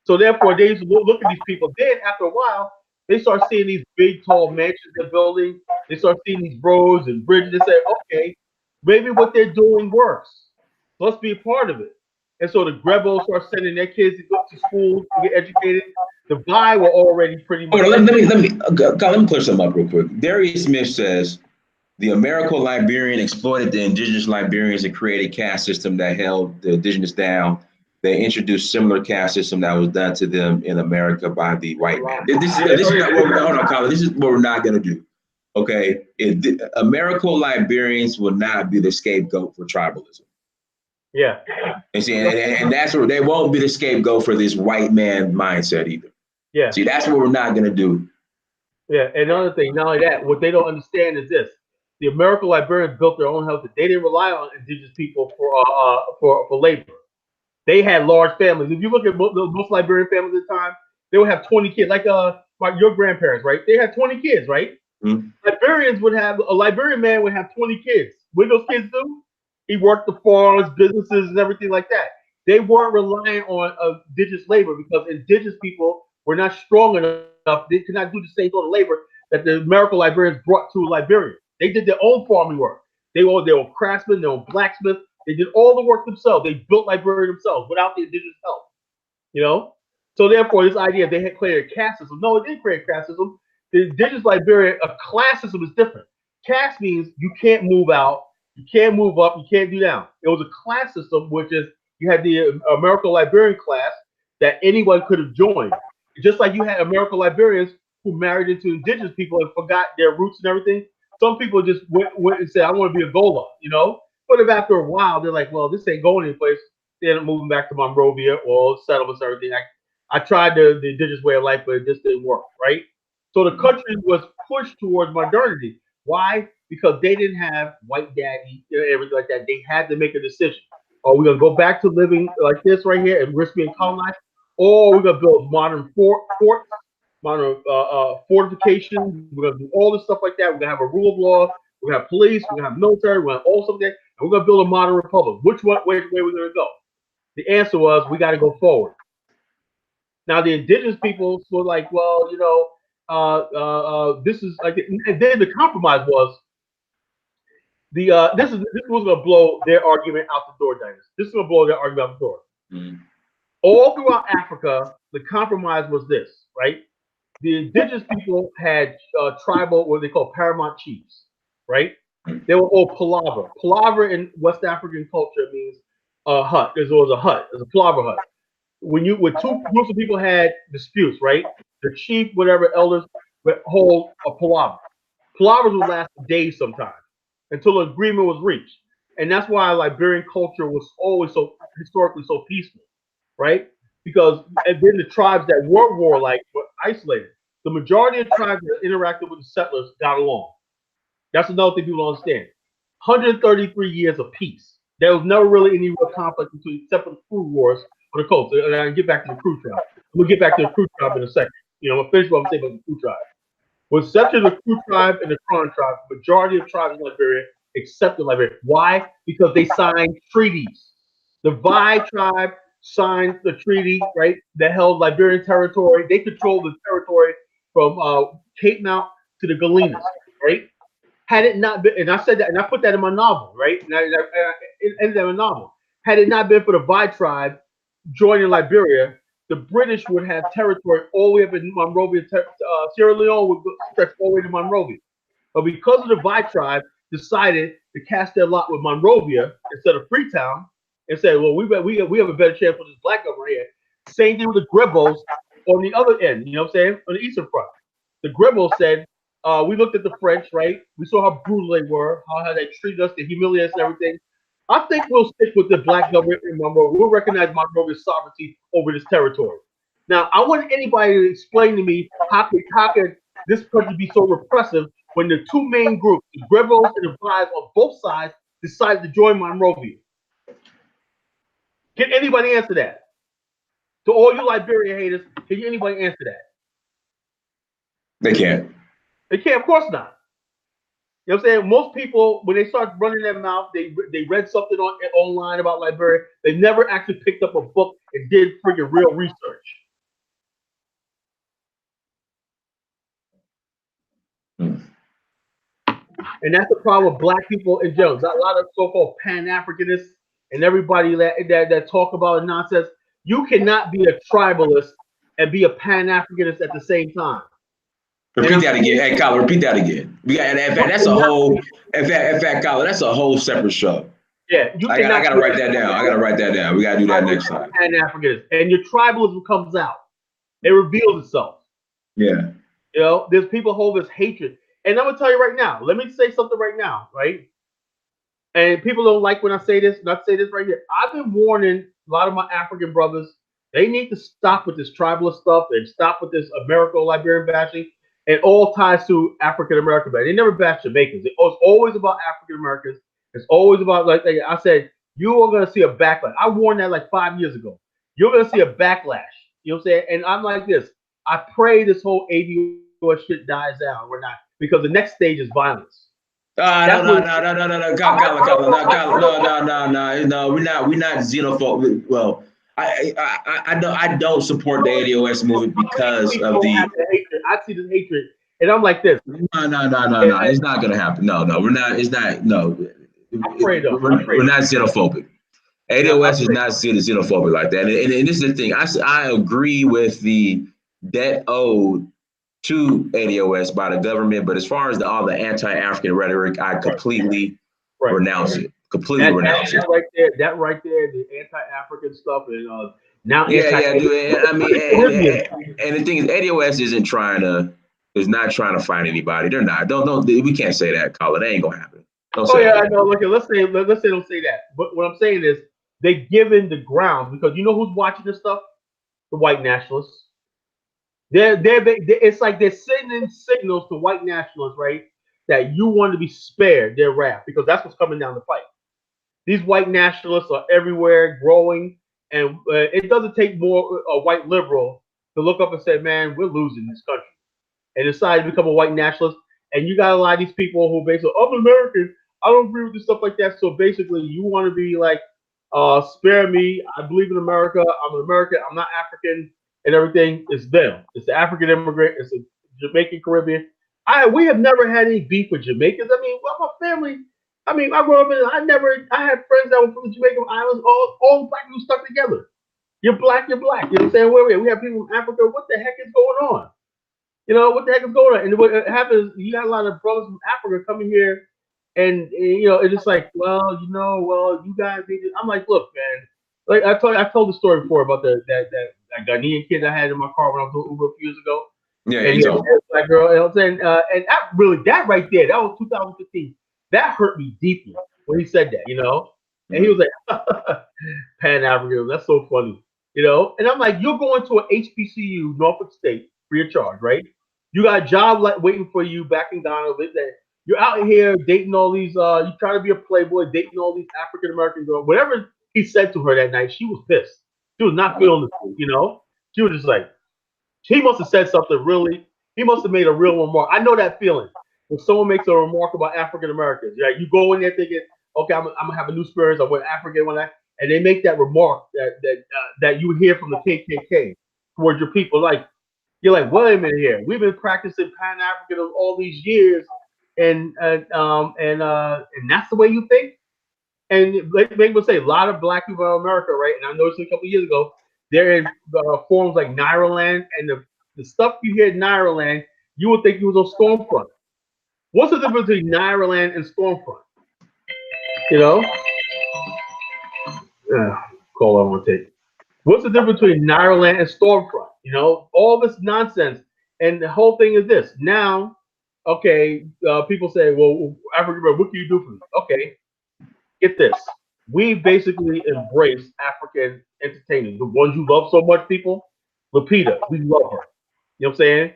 So therefore, they used to look at these people. Then after a while, they start seeing these big, tall mansions they're building. They start seeing these roads and bridges. They say, okay, maybe what they're doing works. Let's be a part of it. And so the Grebels start sending their kids to go to school to get educated. The Bai were already pretty much. Let me clear something up real quick. Darius Smith says the American Liberian exploited the indigenous Liberians and created a caste system that held the indigenous down. They introduced similar caste system that was done to them in America by the white man. This is not what we're, hold on, Colin. This is what we're not going to do. Okay, American Liberians will not be the scapegoat for tribalism. Yeah, and see, and that's where they won't be the scapegoat for this white man mindset either. Yeah, see, that's what we're not going to do. Yeah, and another thing, not only that, what they don't understand is this: the American Liberians built their own health. They didn't rely on indigenous people for labor. They had large families. If you look at most Liberian families at the time, they would have 20 kids, like your grandparents, right? They had 20 kids, right? Mm-hmm. A Liberian man would have 20 kids. What did those kids do? He worked the farms, businesses, and everything like that. They weren't relying on indigenous labor because indigenous people were not strong enough. They could not do the same sort of labor that the American Liberians brought to Liberia. They did their own farming work. They were craftsmen, they were blacksmiths. They did all the work themselves. They built Liberia themselves without the indigenous help. You know? So therefore, this idea they had created a caste system. No, it didn't create a caste system. The indigenous Liberia, a class system is different. Caste means you can't move out, you can't move up, you can't do down. It was a class system, which is you had the American Liberian class that anyone could have joined. Just like you had American Liberians who married into indigenous people and forgot their roots and everything. Some people just went and said, I want to be a Gola, you know? But if after a while, they're like, well, this ain't going anyplace, they end up moving back to Monrovia or settlements and everything. I tried the indigenous way of life, but it just didn't work, right? So the country was pushed towards modernity. Why? Because they didn't have white daddy, everything like that. They had to make a decision. Are we going to go back to living like this right here and risk being colonized? Or we're going to build modern forts, modern fortifications. We're going to do all this stuff like that. We're going to have a rule of law. We're going to have police. We're going to have military. We're going to have all something. And we're going to build a modern republic. Which way are we going to go? The answer was, we got to go forward. Now, the indigenous peoples were like, well, you know, this is like, and then the compromise was this was going to blow their argument out the door, Dennis. This is going to blow their argument out the door. Mm. All throughout Africa, the compromise was this, right? The indigenous people had tribal, what they call paramount chiefs, right? They were all palaver. Palaver in West African culture means a hut. There's always a hut. There's a palaver hut. When two groups of people had disputes, right? The chief, whatever elders, would hold a palaver. Palavers would last days sometimes until an agreement was reached, and that's why Liberian culture was always so historically so peaceful, right? Because and then the tribes that were warlike were isolated. The majority of tribes that interacted with the settlers got along. That's another thing people don't understand. 133 years of peace. There was never really any real conflict between, except for the food wars on the coast. And I can get back to the crew tribe. We'll get back to the crew tribe in a second. You know, I'm gonna finish what I'm saying about the crew tribe. With exception of the crew tribe and the Kron tribe, the majority of tribes in Liberia accepted Liberia. Why? Because they signed treaties. The Vi tribe signed the treaty, right, that held Liberian territory. They controlled the territory from Cape Mount to the Galenas, right? Had it not been, and I said that, and I put that in my novel, right? And it ended in my novel. Had it not been for the Vi tribe joining Liberia, the British would have territory all the way up in Monrovia. Sierra Leone would stretch all the way to Monrovia. But because of the Vi tribe decided to cast their lot with Monrovia instead of Freetown, and said, well, we have a better chance with this black government here. Same thing with the Grebels on the other end, you know what I'm saying? On the eastern front. The Grebels said, we looked at the French, right? We saw how brutal they were, how they treated us, they humiliated us and everything. I think we'll stick with the black government in Monrovia. We'll recognize Monrovia's sovereignty over this territory. Now, I want anybody to explain to me how can this country be so repressive when the two main groups, the Grebels and the Vibes on both sides, decided to join Monrovia? Can anybody answer that? To all you Liberia haters, can anybody answer that? They can't. They can't, of course not. You know what I'm saying? Most people, when they start running their mouth, they read something online about Liberia. They never actually picked up a book and did freaking real research. And that's the problem with black people in general. There's a lot of so-called Pan-Africanists and everybody that talk about nonsense. You cannot be a tribalist and be a Pan-Africanist at the same time. Repeat that again. Hey, Colin, repeat that again. In fact, that's a whole. In fact, Colin, that's a whole separate show. Yeah, I gotta write that down. I gotta write that down. We gotta do that next time. Pan-Africanism, and your tribalism comes out. It reveals itself. Yeah. You know, there's people hold this hatred, and I'm gonna tell you right now. Let me say something right now, right? And people don't like when I say this, and I say this right here. I've been warning a lot of my African brothers. They need to stop with this tribalist stuff and stop with this Americo-Liberian bashing. It all ties to African American. They never bash Jamaicans. It's always about African Americans. It's always about, like I said, you are going to see a backlash. I warned that like 5 years ago. You're going to see a backlash. You know what I'm saying? And I'm like this. I pray this whole ADOS shit dies down. We're not, because the next stage is violence. No, Colin, no, we're not xenophobic. Well, I don't support the ADOS movement because of the hatred. I see this hatred, and I'm like this. No, it's not gonna happen. No, we're not. It's not. No, we're not xenophobic. ADOS is not xenophobic like that. And this is the thing. I agree with the debt owed to ADOS by the government, but as far as all the anti-African rhetoric, I completely renounce it. Completely renounce it. That right there, the anti-African stuff, and now dude. I mean, and the thing is, ADOS is not trying to find anybody. They're not. Don't. We can't say that, Colin. That ain't gonna happen. I know. Look, let's say don't say that. But what I'm saying is, they given the ground, because you know who's watching this stuff? The white nationalists. It's like they're sending signals to white nationalists, right? That you want to be spared their wrath, because that's what's coming down the pipe. These white nationalists are everywhere, growing, and it doesn't take more a white liberal to look up and say, "Man, we're losing this country," and decide to become a white nationalist. And you got a lot of these people who basically, "I'm American, I don't agree with this stuff like that." So basically, you want to be like Spare me. I believe in America. I'm an American. I'm not African and everything. It's them. It's the African immigrant. It's the Jamaican Caribbean. We have never had any beef with Jamaicans. I mean, well, my family. I mean, I grew up in. I had friends that were from the Jamaican Islands. All black people stuck together. You're black. You're black. You know what I'm saying? We have people from Africa. What the heck is going on? You know, what the heck is going on? And what happens, you got a lot of brothers from Africa coming here, and you know, it's just like, well, you guys need to. I'm like, look, man, like I told the story before about that Ghanaian kid I had in my car when I was doing Uber a few years ago. Yeah, And you know. black girl, you know what I'm saying? And that right there, that was 2015. That hurt me deeply when he said that, you know? And he was like, Pan-Africanism, that's so funny, you know? And I'm like, you're going to an HBCU, Norfolk State, free of charge, right? You got a job like waiting for you back in Ghana. You're out here dating all these, you trying to be a playboy, dating all these African American girls. Whatever he said to her that night, she was pissed. She was not feeling it, you know? She was just like, he must have said something really. He must have made a real remark. I know that feeling when someone makes a remark about African Americans. Yeah, you go in there thinking, okay, I'm gonna have a new experience. I'm with African and they make that remark that you hear from the KKK towards your people. Like you're like, wait a minute here. We've been practicing Pan Africanism all these years, and that's the way you think. And like people say, a lot of black people in America, right? And I noticed a couple of years ago, they're in forums like Nairaland, and the stuff you hear in Nairaland, you would think he was on Stormfront. What's the difference between Nairaland and Stormfront? You know? Call I want to take. What's the difference between Nairaland and Stormfront? You know, all this nonsense. And the whole thing is this. Now, okay, people say, well, African, what can you do for me? Okay, get this. We basically embrace African entertainment. The ones you love so much, people. Lupita, we love her. You know what I'm saying?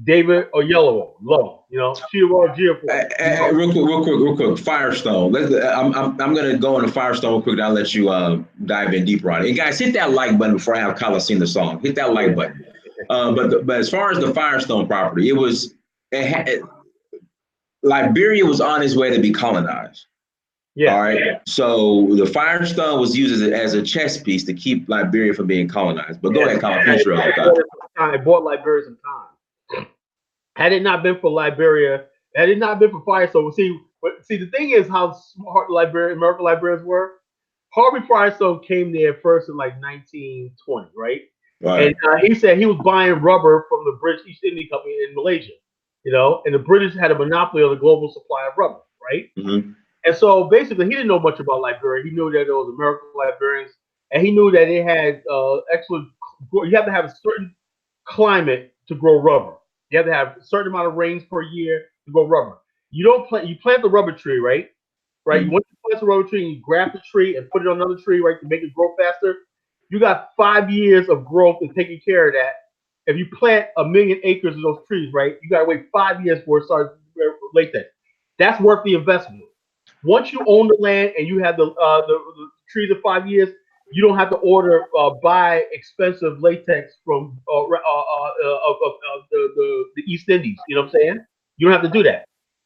David or Yellow, love him. You know, Chira Real quick. Firestone. I'm gonna go into Firestone real quick. I'll let you dive in deeper on it. And guys, hit that like button before I have Kyla sing the song. Hit that like button. But as far as the Firestone property, Liberia was on its way to be colonized. Yeah. All right. Yeah. So the Firestone was used as a chess piece to keep Liberia from being colonized. But go ahead, Colin. I bought Liberia some time. Had it not been for Liberia, had it not been for Firestone, see, the thing is how smart American Liberians were. Harvey Firestone came there first in like 1920, right? And he said he was buying rubber from the British East India Company in Malaysia, you know, and the British had a monopoly on the global supply of rubber, right? Mm-hmm. And so basically, he didn't know much about Liberia. He knew that there was American Liberians, and he knew that it had excellent. You have to have a certain climate to grow rubber. You have to have a certain amount of rains per year to grow rubber. You don't plant. You plant the rubber tree, right? Right. Mm-hmm. Once you plant the rubber tree, and you graft the tree and put it on another tree, right, to make it grow faster. You got 5 years of growth and taking care of that. If you plant 1 million acres of those trees, right, you got to wait 5 years before it starts latex. That's worth the investment. Once you own the land and you have the trees of 5 years, you don't have to buy expensive latex from the East Indies. You know what I'm saying? You don't have to do that.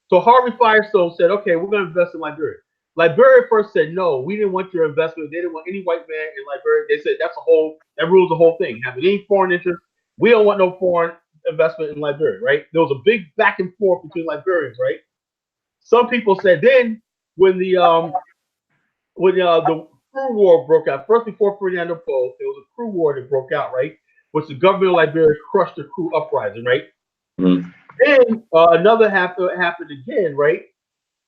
So Harvey Firestone said, okay, we're going to invest in Liberia. Liberia first said, no, we didn't want your investment. They didn't want any white man in Liberia. They said that rules the whole thing. Having any foreign interest, we don't want no foreign investment in Liberia, right? There was a big back and forth between Liberians, right? Some people said then, when the crew war broke out, first before Ferdinand Poe, there was a crew war that broke out, right? Which the government of Liberia crushed the crew uprising, right? Mm-hmm. Then another happened again, right?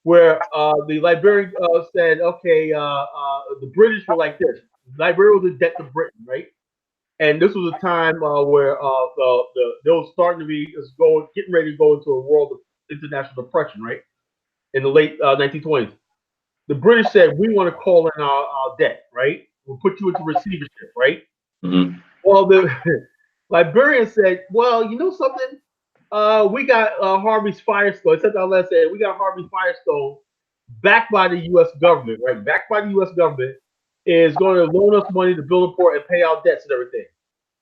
Where the Liberian said, okay, the British were like this. Liberia was in debt to Britain, right? And this was a time where they was starting to be getting ready to go into a world of international depression, right? In the late 1920s. The British said, we want to call in our debt, right? We'll put you into receivership, right? Mm-hmm. Well, the Liberians said, well, you know something? We got Harvey's Firestone. Except our last said, we got Harvey Firestone backed by the U.S. government, right? Backed by the U.S. government is going to loan us money to build a port and pay our debts and everything.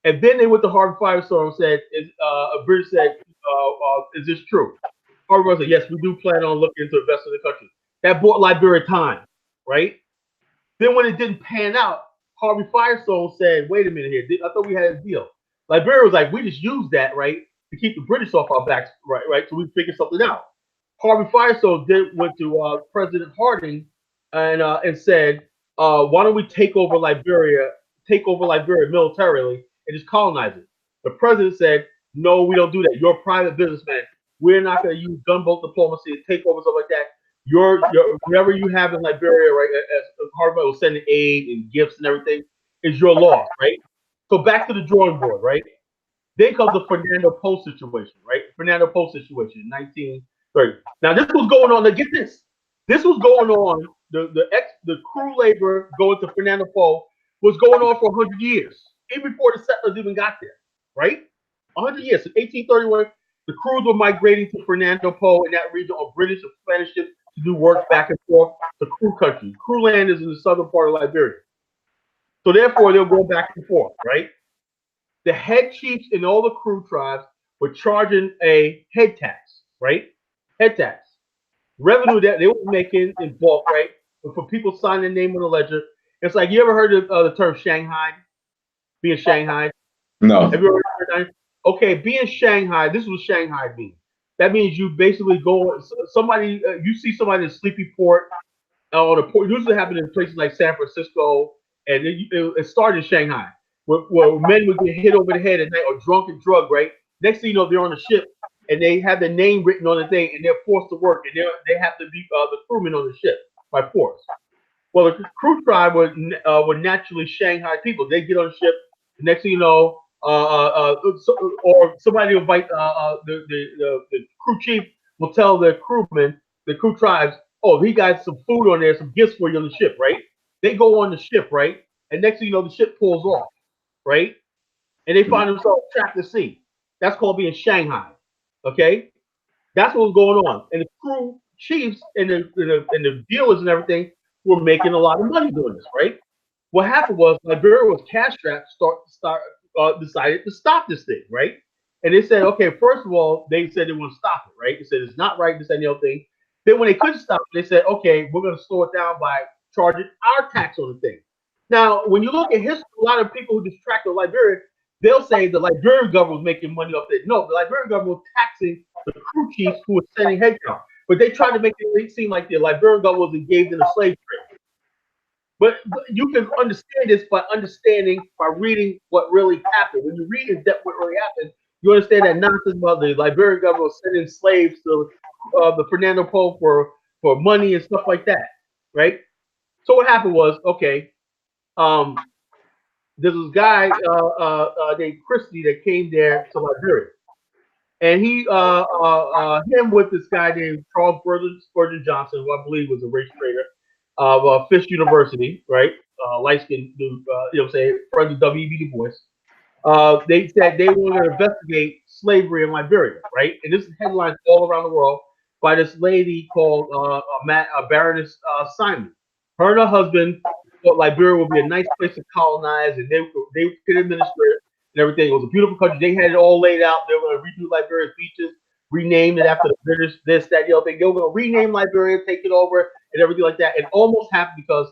And then they went to Harvey Firestone and said, British said, is this true? Harvey said, yes, we do plan on looking to invest in the country. That bought Liberia time, right? Then when it didn't pan out, Harvey Firestone said, "Wait a minute here. I thought we had a deal." Liberia was like, "We just used that, right, to keep the British off our backs, right? So we figured something out." Harvey Firestone went to President Harding and said, "Why don't we take over Liberia militarily and just colonize it?" The president said, "No, we don't do that. You're a private businessman. We're not going to use gunboat diplomacy to take over stuff like that. Your whatever you have in Liberia, right? As Harvard was sending aid and gifts and everything, is your loss, right?" So back to the drawing board, right? Then comes the Fernando Poe situation, right? Fernando Poe situation in 1930. Now this was going on. Now get this. This was going on. The crew labor going to Fernando Poe was going on for 100 years, even before the settlers even got there, right? 100 years. In 1831, the crews were migrating to Fernando Po in that region on British and Spanish ships to do work back and forth to Crew country. Crew land is in the southern part of Liberia. So therefore, they'll go back and forth, right? The head chiefs in all the crew tribes were charging a head tax, right? Head tax. Revenue that they were making in bulk, right? But for people signing their name on the ledger. It's like, you ever heard of the term Shanghai? Being Shanghai? No. Have you ever heard that? Okay, being Shanghai, this is what Shanghai means. That means you basically go, somebody, you see somebody in a sleepy port, on a port, usually happens in places like San Francisco, and it started in Shanghai, where men would get hit over the head at night or drunk and drugged, right? Next thing you know, they're on a ship, and they have their name written on the thing, and they're forced to work, and they have to be the crewmen on the ship by force. Well, the crew tribe were naturally Shanghai people. They get on a ship, the next thing you know, or somebody will invite the crew chief will tell the crewmen, the crew tribes, "Oh, he got some food on there, some gifts for you on the ship," right? They go on the ship, right? And next thing you know, the ship pulls off, right? And they find themselves trapped at sea. That's called being Shanghai. Okay, that's what was going on. And the crew chiefs and the dealers and everything were making a lot of money doing this, right? What happened was Liberia was cash strapped. Decided to stop this thing, right? And they said, okay, first of all, they said they want to stop it, right? They said it's not right, this and the other thing. Then when they couldn't stop it, they said, okay, we're going to slow it down by charging our tax on the thing. Now, when you look at history, a lot of people who distract the Liberia, they'll say the Liberian government was making money off it. No, the Liberian government was taxing the crew chiefs who were sending headcount. But they tried to make it seem like the Liberian government was engaged in a slave trade. But you can understand this by reading what really happened. When you read in depth what really happened, you understand that nonsense about the Liberian government sending slaves to the Fernando Po for money and stuff like that, right? So what happened was, okay, there's this guy named Christie that came there to Liberia, and him with this guy named Charles Spurgeon Johnson, who I believe was a race trader of Fisk University, right? Light-skinned dude, you know what I'm saying, friend of W.E.B. Du Bois. They said they wanted to investigate slavery in Liberia, right? And this is headlines all around the world by this lady called Baroness Simon. Her and her husband thought Liberia would be a nice place to colonize, and they could administer it and everything. It was a beautiful country. They had it all laid out. They were going to redo Liberia's beaches, rename it after the British, this, that, the other thing. They were going to rename Liberia, take it over, and everything like that. It almost happened because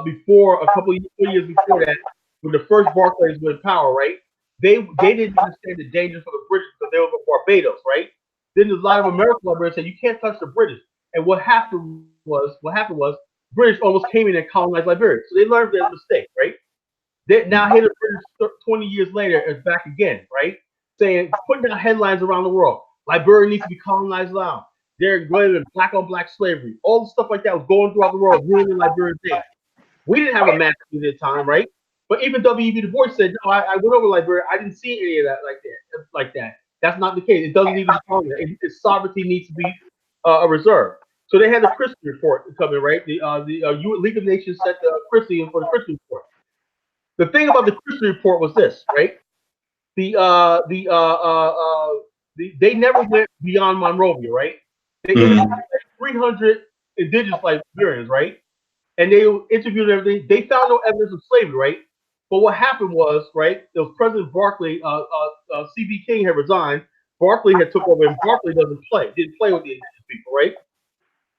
before, a couple of years before that, when the first Barclays were in power, right? They didn't understand the danger for the British because they were from Barbados, right? Then there's a lot of American Liberians said you can't touch the British. And what happened was British almost came in and colonized Liberia. So they learned their mistake, right? They now here the British 20 years later is back again, right? Saying, putting out headlines around the world. Liberia needs to be colonized now. They're going to black on black slavery. All the stuff like that was going throughout the world, ruining Liberian thing. We didn't have a master at the time, right? But even W.E.B. Du Bois said, no, I went over Liberia. I didn't see any of that like that. That's not the case. It doesn't need to be colonized. Its sovereignty needs to be a reserve. So they had the Christie report coming, right? The League of Nations sent the Christie in for the Christie report. The thing about the Christie report was this, right? They never went beyond Monrovia, right? They interviewed like 300 indigenous Liberians, right? And they interviewed everything. They found no evidence of slavery, right? But what happened was, right? There was President Barclay. C.B. King had resigned. Barclay had took over, and Barclay didn't play with the indigenous people, right?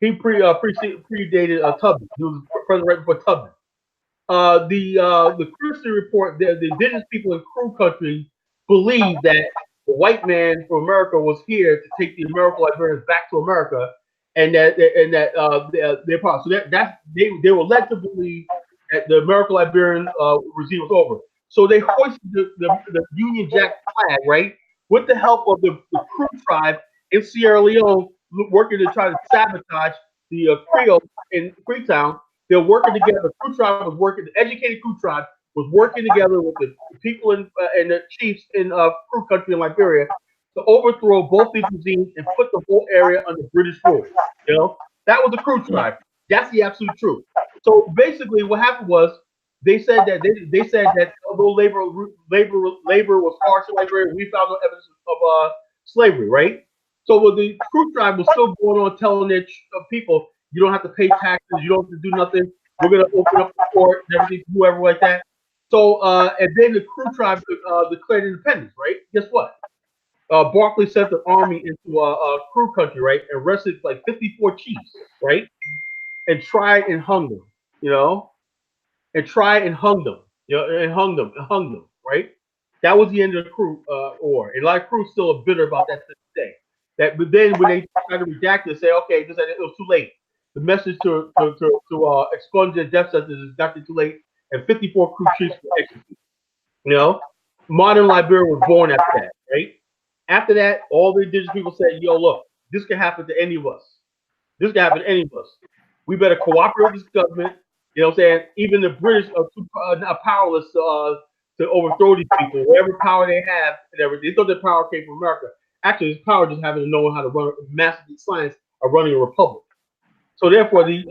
He predated Tubman. He was president right before Tubman. The Christian report, the indigenous people in Crew country believed that the white man from America was here to take the American Liberians back to America, and that they're part. So they were led to believe that the American Liberian regime was over. So they hoisted the Union Jack flag, right, with the help of the Crew tribe in Sierra Leone, working to try to sabotage the Creole in Freetown. They're working together. The Crew tribe was working. The educated Crew tribe was working together with the people and the chiefs in Crew country in Liberia to overthrow both these regimes and put the whole area under British rule. You know, that was the Crew tribe. That's the absolute truth. So basically, what happened was they said that although labor was harsh in Liberia, we found no evidence of slavery, right? So what the Crew tribe was still going on telling their people, you don't have to pay taxes, you don't have to do nothing. We're gonna open up the court and everything, whoever like that. So and then the Crew tribe declared independence, right? Guess what? Barclay sent the army into Crew country, right, and arrested like 54 chiefs, right, and tried and hung them, you know, and tried and hung them, you know, and hung them, right? That was the end of the Crew war, and a lot of Crew still are bitter about that to this day. But then when they tried to redact it, say, okay, it was too late. The message to expunge their death sentences got too late, and 54 Crew chiefs were executed. You know, modern Liberia was born after that, right? After that, all the indigenous people said, yo, look, this can happen to any of us. This can happen to any of us. We better cooperate with this government. You know what I'm saying? Even the British are not powerless to overthrow these people. Whatever power they have and everything. They thought their power came from America. Actually, it's power just having to know how to run master science of running a republic. So therefore, the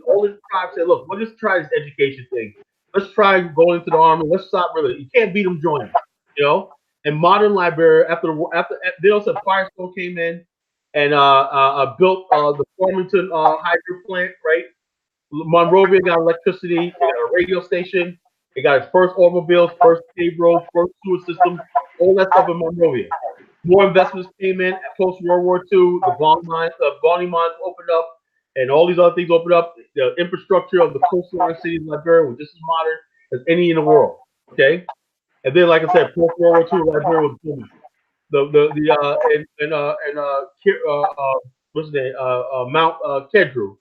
older tribe said, look, let's just try this education thing. Let's try going into the army. Let's stop really. You can't beat them joining. You know? And modern Liberia, after they also Firestone came in and built the Farmington hydro plant, right? Monrovia got electricity, they got a radio station, they got its first automobiles, first paved roads, first sewer system, all that stuff in Monrovia. More investments came in post World War II. The Bonnie mines opened up, and all these other things opened up. The infrastructure of the coastline cities in Liberia was just as modern as any in the world. Okay. And then, like I said, post World War II, Liberia was booming. What's the name? Mount Kedru.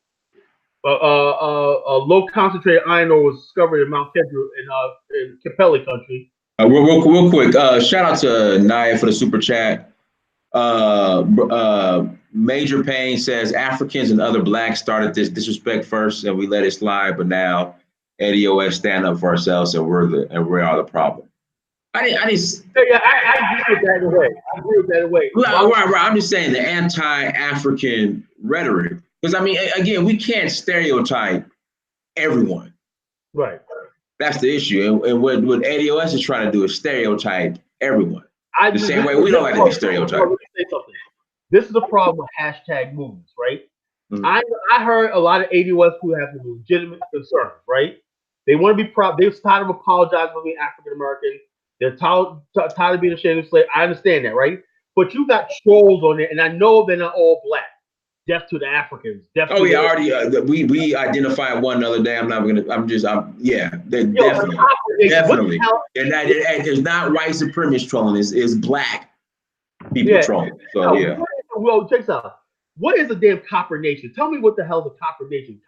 Low concentrated iron ore was discovered in Mount Kedru in Capelli country. Real quick, shout out to Naya for the super chat. Major Payne says Africans and other blacks started this disrespect first, and we let it slide. But now, ADOS stand up for ourselves, and we are the problem. I agree with that in a way. I agree with that in a way. Right. I'm just saying the anti-African rhetoric, because I mean, again, we can't stereotype everyone. Right. That's the issue, and what ADOS is trying to do is stereotype everyone. The same way we don't like to be stereotyped. This is the problem with hashtag movements, right? Mm-hmm. I heard a lot of ADOS who have legitimate concerns, right? They want to be proud. They're tired of apologizing for being African American. They're tired of being ashamed of slavery. I understand that, right? But you got trolls on there, and I know they're not all black. Death to the Africans. We identified one the other day. Definitely. It's not white supremacist trolling. It's black people trolling. So well, check this out. What is the damn Copper Nation? Tell me what the hell is the Copper Nation?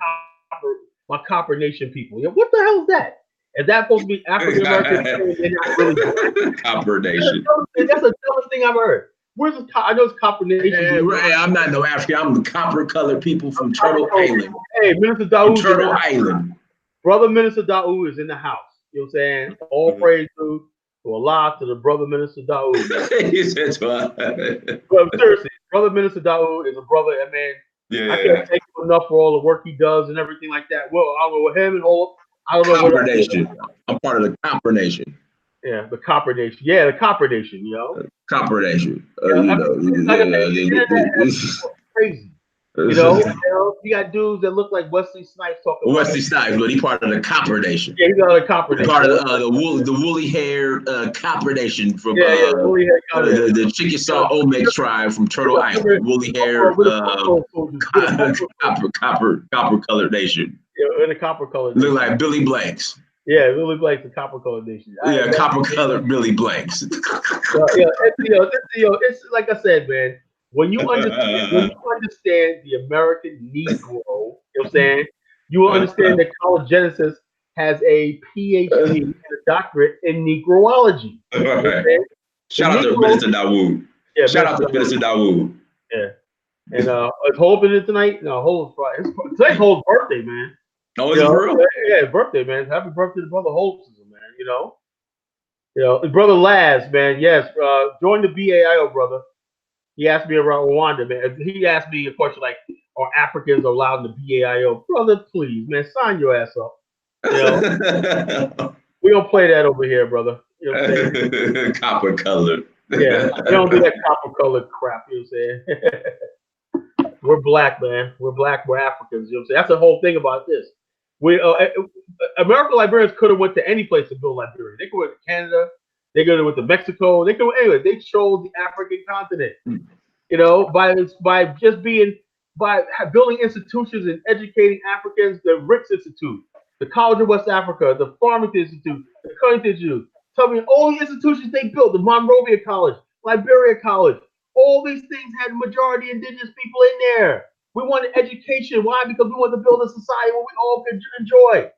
My Copper Nation people. What the hell is that? Is that supposed to be African American? They're not really Copper Nation. That's the dumbest thing I've heard. Where's this? I know it's Copper Nation. I'm not no African. I'm the copper colored people from Turtle Island. Hey, Minister Daoud. Turtle Island. Brother Minister Daoud is in the house. You know what I'm saying? All praise to Allah, to the brother Minister Daoud. He said to But seriously, brother Minister Daoud is a brother. I mean, I can't thank him enough for all the work he does and everything like that. Well, I don't know with him and all. I don't know Copper Nation. I'm part of the Copper Nation. Yeah, the Copper Nation. Yeah, the Copper Nation. You know, Copper Nation. Crazy. You got dudes that look like Wesley Snipes talking about Wesley Snipes, but he part of the Copper Nation. Yeah, he's got a Copper Nation. Part of the woolly haired Copper Nation from woolly hair the Chickasaw Omex tribe from Turtle Island. Woolly haired copper colored nation. Yeah, in a copper colored. Look like Billy Blanks. Yeah, it looks like the copper colored nation. Yeah, copper colored Billy Blanks. It's like I said, man. When you understand the American Negro, you know what I'm saying, you will understand that College Genesis has a PhD and a doctorate in Negroology. You know what I'm saying? Shout out to Minister Dawood. Yeah, shout out to Minister Dawood. Yeah. And is Hope in it tonight? No, Hope's Friday. Tonight's Hope's birthday, man. Oh, is it for real? Yeah, birthday, man. Happy birthday to Brother Hope, man. You know, Brother Laz, man. Yes, join the BAIO, brother. He asked me about Rwanda, man. He asked me a question like, "Are Africans allowed in the BAIO?" Brother, please, man, sign your ass up. You know, we don't play that over here, brother. You know what I'm saying? Copper colored. Yeah, we don't do that copper colored crap. You know what I'm saying? We're black, man. We're black. We're Africans. You know what I'm saying? That's the whole thing about this. American Liberians could have went to any place to build Liberia. They could have went to Canada. They could have went to Mexico. They could anyway. They chose the African continent. You know, by building institutions and educating Africans. The Ricks Institute, the College of West Africa, the Farmington Institute, the Cunnington Institute. Tell me all the institutions they built. The Monrovia College, Liberia College. All these things had majority indigenous people in there. We wanted education. Why? Because we wanted to build a society where we all could enjoy.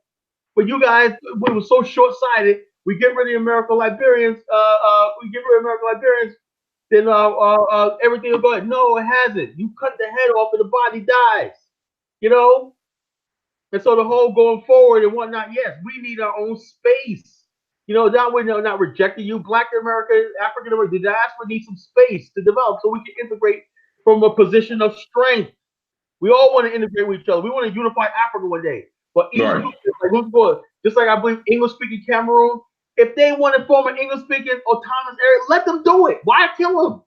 But you guys, we were so short-sighted. We get rid of the American Liberians. Then everything will go ahead. No, it hasn't. You cut the head off and the body dies. You know? And so the whole going forward and whatnot, yes, we need our own space. You know, now we're not rejecting you. Black American, African American, the diaspora needs some space to develop so we can integrate from a position of strength. We all want to integrate with each other. We want to unify Africa one day. But just like I believe English-speaking Cameroon, if they want to form an English-speaking autonomous area, let them do it. Why kill them?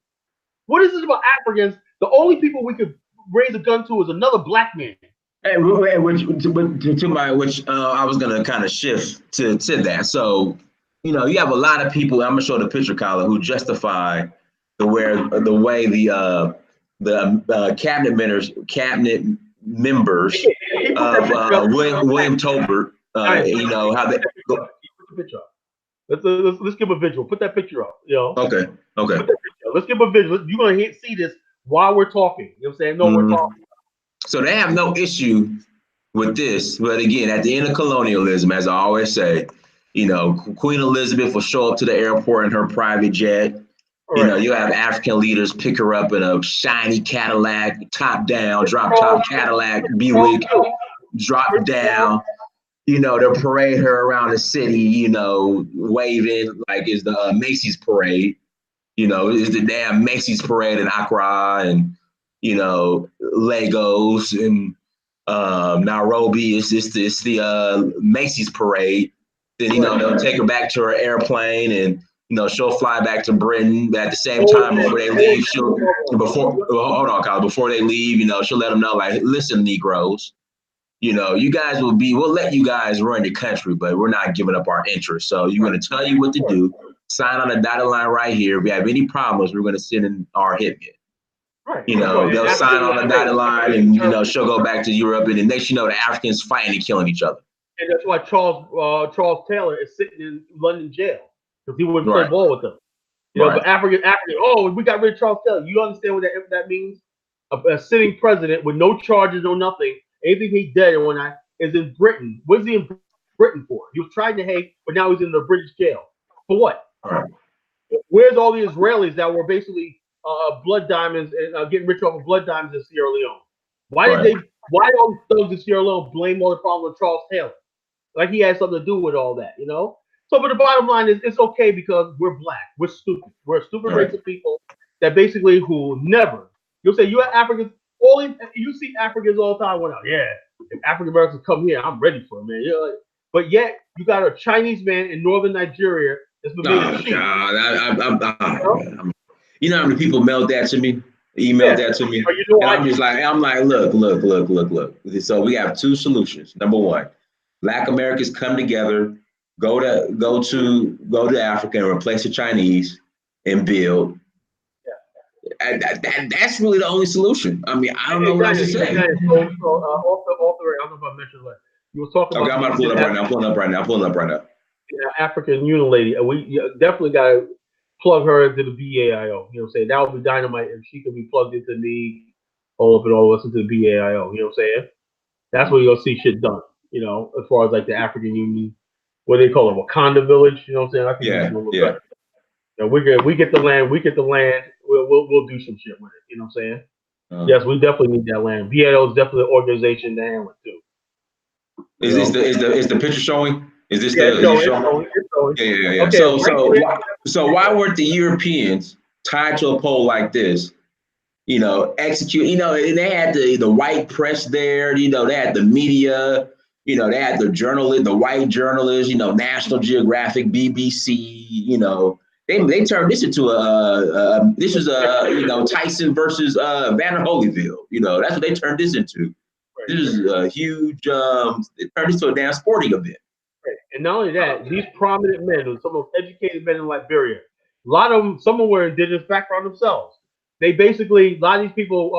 What is this about Africans? The only people we could raise a gun to is another black man. I was going to kind of shift to that. So, you know, you have a lot of people. I'm going to show the picture, Colin, who justify the way the cabinet members of William Tolbert, you know, how they go. Put the picture up. Let's give a visual. Put that picture up. You know. Okay. Let's give a visual. You're gonna see this while we're talking. You know what I'm saying? No, we're talking. So they have no issue with this, but again, at the end of colonialism, as I always say, you know, Queen Elizabeth will show up to the airport in her private jet. You know, you have African leaders pick her up in a shiny Cadillac, top down, drop top Cadillac, Buick, drop down. You know, they'll parade her around the city, you know, waving like it's the Macy's parade. You know, it's the damn Macy's parade in Accra and, you know, Lagos and Nairobi. It's the Macy's parade. Then, you know, they'll take her back to her airplane and, you know, she'll fly back to Britain. But at the same time, before they leave, before they leave, you know, she'll let them know, like, listen, Negroes, you know, we'll let you guys run the country, but we're not giving up our interests. So you're going to tell you what to do. Sign on the dotted line right here. If we have any problems, we're going to send in our hitmen. Right. You know, they'll sign on the dotted line and, you know, she'll go back to Europe. And the next, you know, the Africans fighting and killing each other. And that's why Charles Taylor is sitting in London jail. Because he wouldn't play ball with them. You know, but African, we got rid of Charles Taylor. You understand what that means? A sitting president with no charges or nothing, anything he did and whatnot, is in Britain. What is he in Britain for? He was trying to hate, but now he's in the British jail. For what? Where's all the Israelis that were basically blood diamonds and getting rich off of blood diamonds in Sierra Leone? Why all these thugs in Sierra Leone blame all the problem on Charles Taylor? Like he had something to do with all that, you know? So, but the bottom line is it's okay because we're black. We're stupid. We're a stupid race of people that basically who never, you'll say you have Africans, you see Africans all the time when, if African Americans come here, I'm ready for them, man. You know, but yet you got a Chinese man in northern Nigeria that's been made of sheep. You know how many people mailed that to me? Emailed that to me. You know, And I'm like, look. So we have two solutions. Number one, Black Americans come together, go to Africa and replace the Chinese and build. And that's really the only solution. I mean, I don't know what else to say. So, off the I don't know if I mentioned that. You were talking about. I'm gonna pull up right now. African Union lady, and we definitely got to plug her into the BAIO. You know what I'm saying? That would be dynamite if she could be plugged into me, all up and all us into the BAIO. You know what I'm saying? That's where you're gonna see shit done. You know, as far as like the African Union, what they call it, Wakanda Village. You know what I'm saying? I think we can do a little better. You know, we get the land. We'll do some shit with it. You know what I'm saying? Yes, we definitely need that land. BAIO is definitely an organization to handle it too. Is the picture showing? Is this it's showing. Yeah. Okay, so why weren't the Europeans tied to a pole like this? You know, execute. You know, and they had the white press there. You know, they had the media. You know, they had the white journalists. You know, National Geographic, BBC. You know, they turned this into Tyson versus Vanner Holyfield. You know, that's what they turned this into. This is a huge. It turned into a damn sporting event. Right. And not only that, these prominent men, some of the educated men in Liberia, a lot of them, some of them were indigenous background themselves. They basically, a lot of these people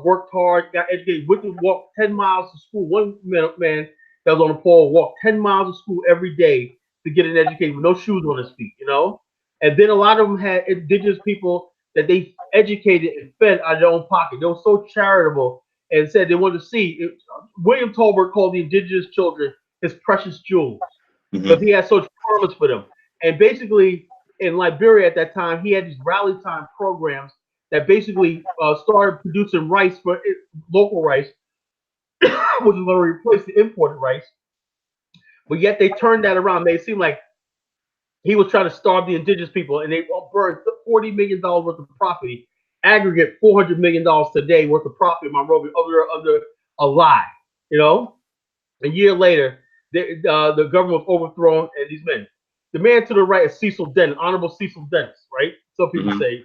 worked hard, got educated, went to walk 10 miles to school. One man that was on the pole walked 10 miles to school every day to get an education with no shoes on his feet, you know? And then a lot of them had indigenous people that they educated and fed out of their own pocket. They were so charitable and said they wanted to see. William Tolbert called the indigenous children his precious jewels because he had such promise for them. And basically, in Liberia at that time, he had these rally time programs that basically started producing rice for local rice, which is going to replace the imported rice. But yet they turned that around. Made it seem like he was trying to starve the indigenous people, and they burned $40 million worth of property, aggregate $400 million today worth of profit in Monrovia under a lie. You know, a year later, the government was overthrown, and these men. The man to the right is Cecil Dennis, Honorable Cecil Dennis, right? Some people say.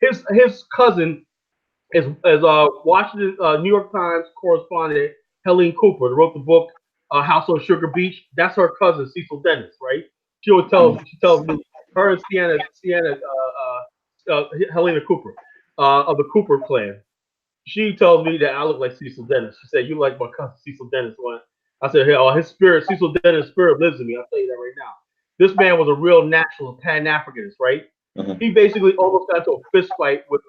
His cousin is Washington New York Times correspondent Helene Cooper, who wrote the book House on Sugar Beach. That's her cousin Cecil Dennis, right? She tells me her and Sienna Helena Cooper of the Cooper clan. She tells me that I look like Cecil Dennis. She said, "You like my cousin Cecil Dennis?" I said, "Hey, his spirit, Cecil Dennis' spirit lives in me." I'll tell you that right now. This man was a real national Pan-Africanist, right? He basically almost got into a fist fight with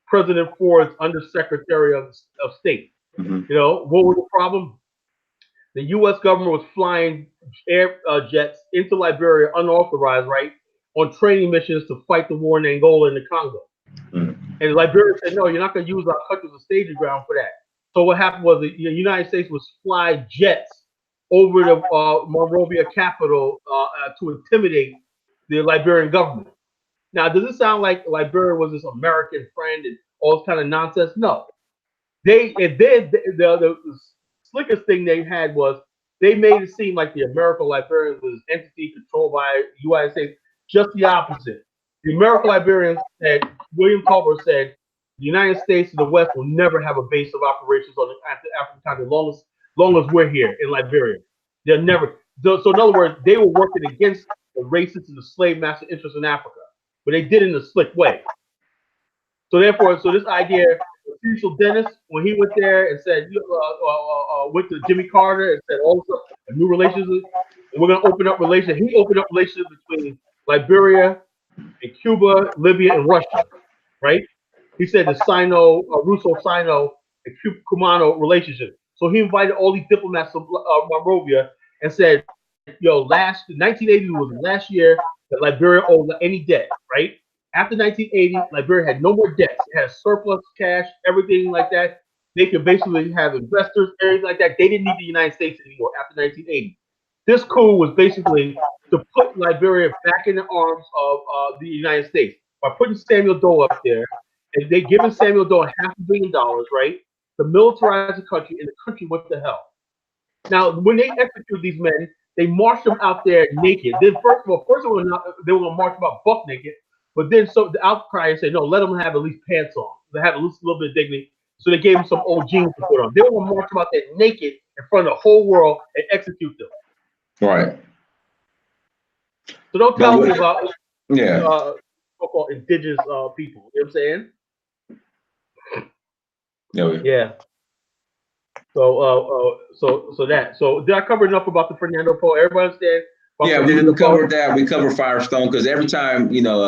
President Ford's Undersecretary of State. You know, what was the problem? The U.S. government was flying air jets into Liberia unauthorized, right, on training missions to fight the war in Angola and the Congo. And Liberia said, no, you're not going to use our country as a staging ground for that. So what happened was the United States would fly jets over the Monrovia capital to intimidate the Liberian government. Now, does it sound like Liberia was this American friend and all this kind of nonsense? No. The slickest thing they had was they made it seem like the American Liberians was an entity controlled by the United States. Just the opposite. The American Liberians said, William Tolbert said, the United States and the West will never have a base of operations on the African continent as long as we're here in Liberia. They'll never. So in other words, they were working against the racist and the slave master interests in Africa, but they did it in a slick way. So therefore, this idea, Cecil Dennis, when he went there and said, went to Jimmy Carter and said, also a new relationship, we're going to open up relations. He opened up relations between Liberia and Cuba, Libya, and Russia, right? He said the Russo-Sino and Cumano relationship. So he invited all these diplomats to Monrovia and said, 1980 was the last year that Liberia owed any debt, right? After 1980, Liberia had no more debts. It had a surplus cash, everything like that. They could basically have investors, everything like that. They didn't need the United States anymore after 1980. This coup was basically to put Liberia back in the arms of the United States by putting Samuel Doe up there, and they giving Samuel Doe $500 million, right, to militarize the country, and the country went to hell. Now, when they executed these men, they marched them out there naked. Then first of all, they were going to march them out buck naked. But then so the outcry said, no, let them have at least pants on. They have at least a little bit of dignity. So they gave them some old jeans to put on. They were going to march about that naked in front of the whole world and execute them. Right. So don't tell me about so-called indigenous people. You know what I'm saying? Yeah. So did I cover enough about the Fernando Poe? Everybody understand? Yeah, we covered that. We covered Firestone because every time, you know,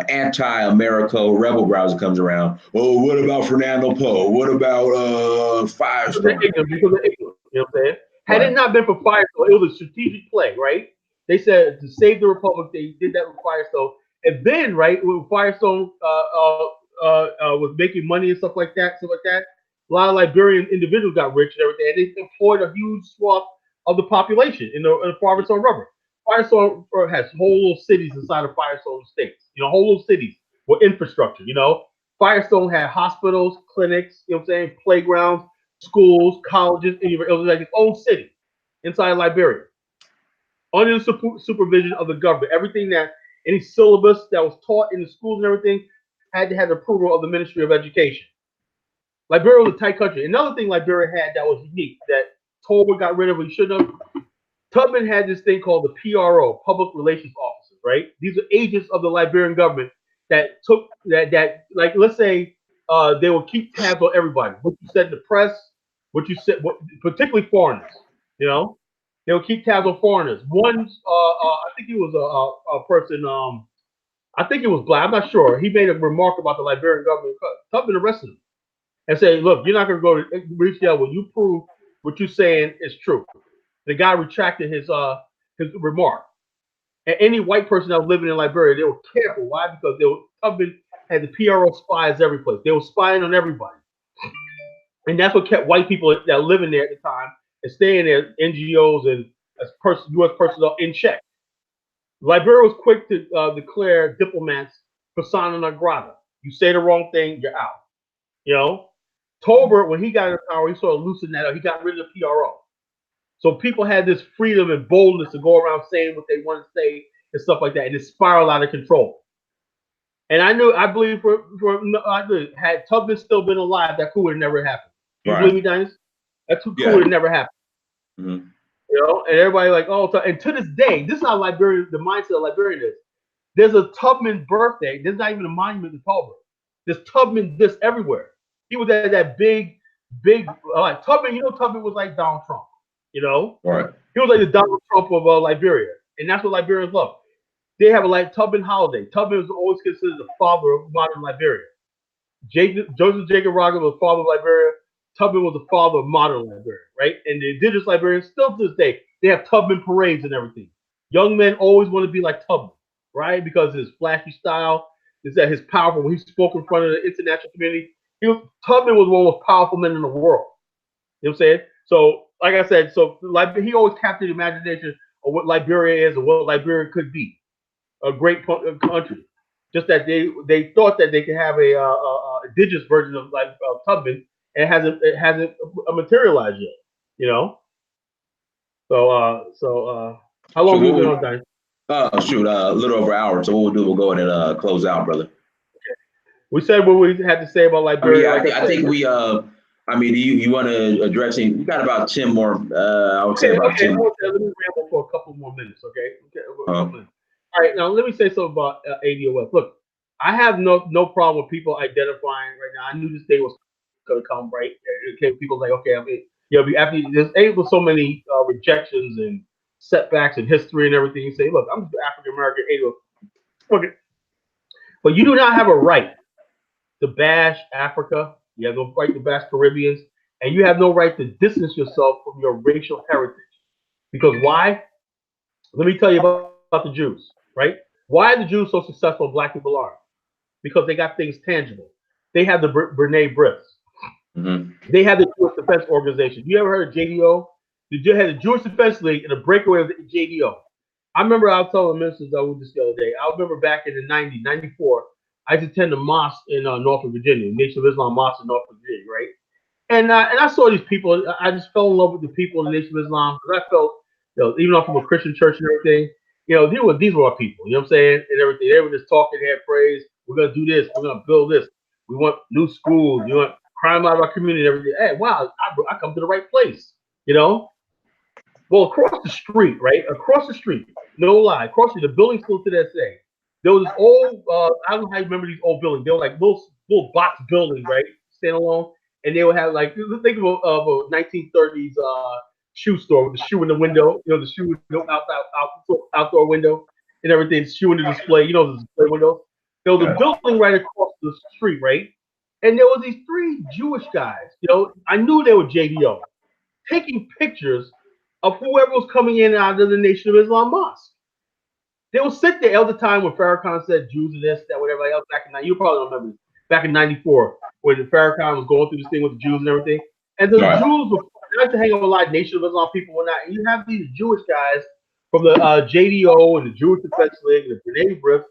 anti-America rebel browser comes around, oh, what about Fernando Poe? What about Firestone? Because they're ignorant, you know what I'm saying? Had it not been for Firestone, it was a strategic play, right? They said to save the Republic, they did that with Firestone. And then, right, when Firestone was making money and stuff like that, a lot of Liberian individuals got rich and everything, and they employed a huge swath of the population in the Firestone rubber. Firestone has whole little cities inside of Firestone states, you know, whole little cities with infrastructure, you know. Firestone had hospitals, clinics, you know what I'm saying, playgrounds, schools, colleges, it was like its own city inside Liberia. Under the supervision of the government. Everything that, any syllabus that was taught in the schools and everything had to have the approval of the Ministry of Education. Liberia was a tight country. Another thing Liberia had that was unique, that Tolbert got rid of, he shouldn't have. Tubman had this thing called the PRO, Public Relations Officers, right? These are agents of the Liberian government that took that like, let's say they will keep tabs on everybody. What you said in the press, what you said, particularly foreigners, you know? They will keep tabs on foreigners. One, I think he was a person, I think it was black, I'm not sure. He made a remark about the Liberian government. Tubman arrested him and said, look, you're not going to go to reach jail when you prove what you're saying is true. The guy retracted his remark. And any white person that was living in Liberia, they were careful. Why? Because Tubman had the PRO spies every place. They were spying on everybody. And that's what kept white people that were living there at the time and staying there, NGOs and U.S. personnel, in check. Liberia was quick to declare diplomats persona non grata. You say the wrong thing, you're out. You know? Tolbert, when he got into power, he sort of loosened that up. He got rid of the PRO. So people had this freedom and boldness to go around saying what they want to say and stuff like that, and it spiraled out of control. And I believe had Tubman still been alive, that coup would have never happened. You believe me, Dennis? That coup would have never happened. Mm-hmm. You know, and everybody like, oh, and to this day, this is how Liberian, the mindset of Liberian is. There's a Tubman birthday. There's not even a monument to Tolbert. There's Tubman this everywhere. He was at that big, Tubman. You know, Tubman was like Donald Trump. You know, he was like the Donald Trump of Liberia, and that's what Liberians love. They have a Tubman holiday. Tubman was always considered the father of modern Liberia. Joseph Jacob Roger was the father of Liberia. Tubman was the father of modern Liberia, right? And the indigenous Liberians still to this day, they have Tubman parades and everything. Young men always want to be like Tubman, right? Because his flashy style, is that his powerful, when he spoke in front of the international community, Tubman was one of the most powerful men in the world. You know what I'm saying? So, like I said, he always captured the imagination of what Liberia is and what Liberia could be. A great country. Just that they thought that they could have a indigenous version of Tubman, and it hasn't materialized yet. You know. So how long have you been on, guys? Shoot, a little over an hour. So what we'll do, we'll go ahead and close out, brother. Okay. We said what we had to say about Liberia. I think we. I mean, you want to address it? You got about 10 more. I would say about 10. Let me ramble for a couple more minutes, okay? All right, now let me say something about ADOS. Look, I have no problem with people identifying right now. I knew this day was going to come, right? Okay, people like, okay, I mean, after there's so many rejections and setbacks in history and everything, you say, look, I'm just African American, ADOS. Okay, but you do not have a right to bash Africa. You have no right to bash Caribbeans, and you have no right to distance yourself from your racial heritage. Because why? Let me tell you about the Jews, right? Why are the Jews so successful and black people aren't? Because they got things tangible. They have the B'nai B'rith. Mm-hmm. They have the Jewish Defense Organization. You ever heard of JDO? They had the Jewish Defense League and a breakaway of the JDO. I remember I was telling the ministers this the other day. I remember back in the 90s, 94, I used to attend a mosque in Norfolk, Virginia, Nation of Islam mosque in Norfolk, Virginia, right? And I saw these people. I just fell in love with the people in the Nation of Islam because I felt, even though I'm from a Christian church and everything, You know, these were our people. You know what I'm saying? And everything. They were just talking, they had praise. We're gonna do this. We're gonna build this. We want new schools. You want crime out of our community and everything. Hey, wow, I come to the right place. You know. Well, across the street, right? Across the street, no lie. Across the building still to this day. There was this old. I don't know how you remember these old buildings. They were like little box buildings, right? Standalone, and they would have like think of a 1930s shoe store with the shoe in the window. You know, the shoe outdoor window and everything. Shoe in the display. You know, the display window. There was a building right across the street, right? And there was these three Jewish guys. You know, I knew they were JDO taking pictures of whoever was coming in and out of the Nation of Islam mosque. They would sit there all the time when Farrakhan said Jews and this, that, whatever else back in you probably don't remember this, back in '94 when Farrakhan was going through this thing with the Jews and everything. And the Jews were not to hang out with a lot of Nation of Islam people and whatnot. And you have these Jewish guys from the JDO and the Jewish Defense League and the B'nai B'rith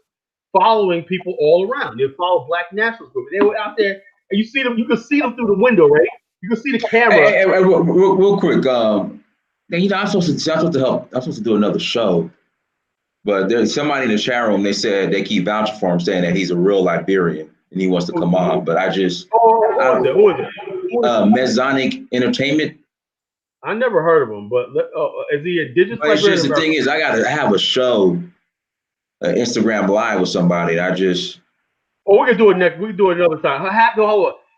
following people all around. They follow Black Nationalist group. They were out there, and you see them. You can see them through the window, right? You can see the camera. Hey, real quick. You know, I'm supposed to help. I'm supposed to do another show, but there's somebody in the chat room. They said they keep vouching for him, saying that he's a real Liberian and he wants to come on. But I just, who is it? Masonic Entertainment. I never heard of him, but is he indigenous? But it's just the thing is, I have a show, Instagram Live with somebody. I just. Oh, we can do it next. We can do it another time.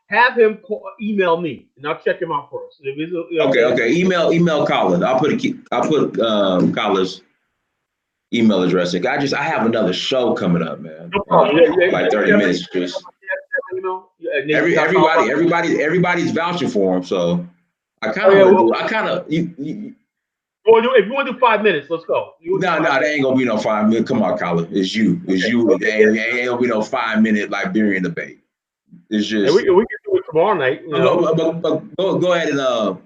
Have him email me, and I'll check him out first. Okay. Email Colin. I'll put Colin's email address. I have another show coming up, man. Like 30 minutes. Just everybody's vouching for him, so I kind of. If you want to do 5 minutes, let's go. No, there ain't gonna be no 5 minutes. Come on, Colin. It's you. There ain't gonna be no 5 minute Liberian debate. It's just we can do it tomorrow night. You know? But go ahead and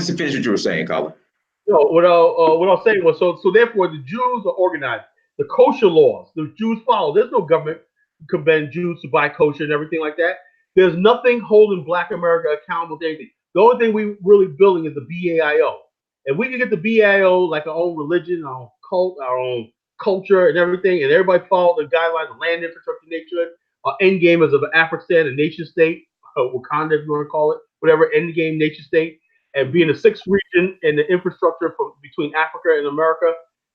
finish what you were saying, Colin. No, what I was saying was so therefore the Jews are organized. The kosher laws, the Jews follow. There's no government who can ban Jews to buy kosher and everything like that. There's nothing holding Black America accountable to anything. The only thing we really building is the BAIO. If we can get the BAIO like our own religion, our own cult, our own culture and everything, and everybody follow the guidelines of land infrastructure nature. Our end game is of Afghanistan, a nation state, Wakanda, if you want to call it, whatever, end game nation state, and being the sixth region and the infrastructure between Africa and America,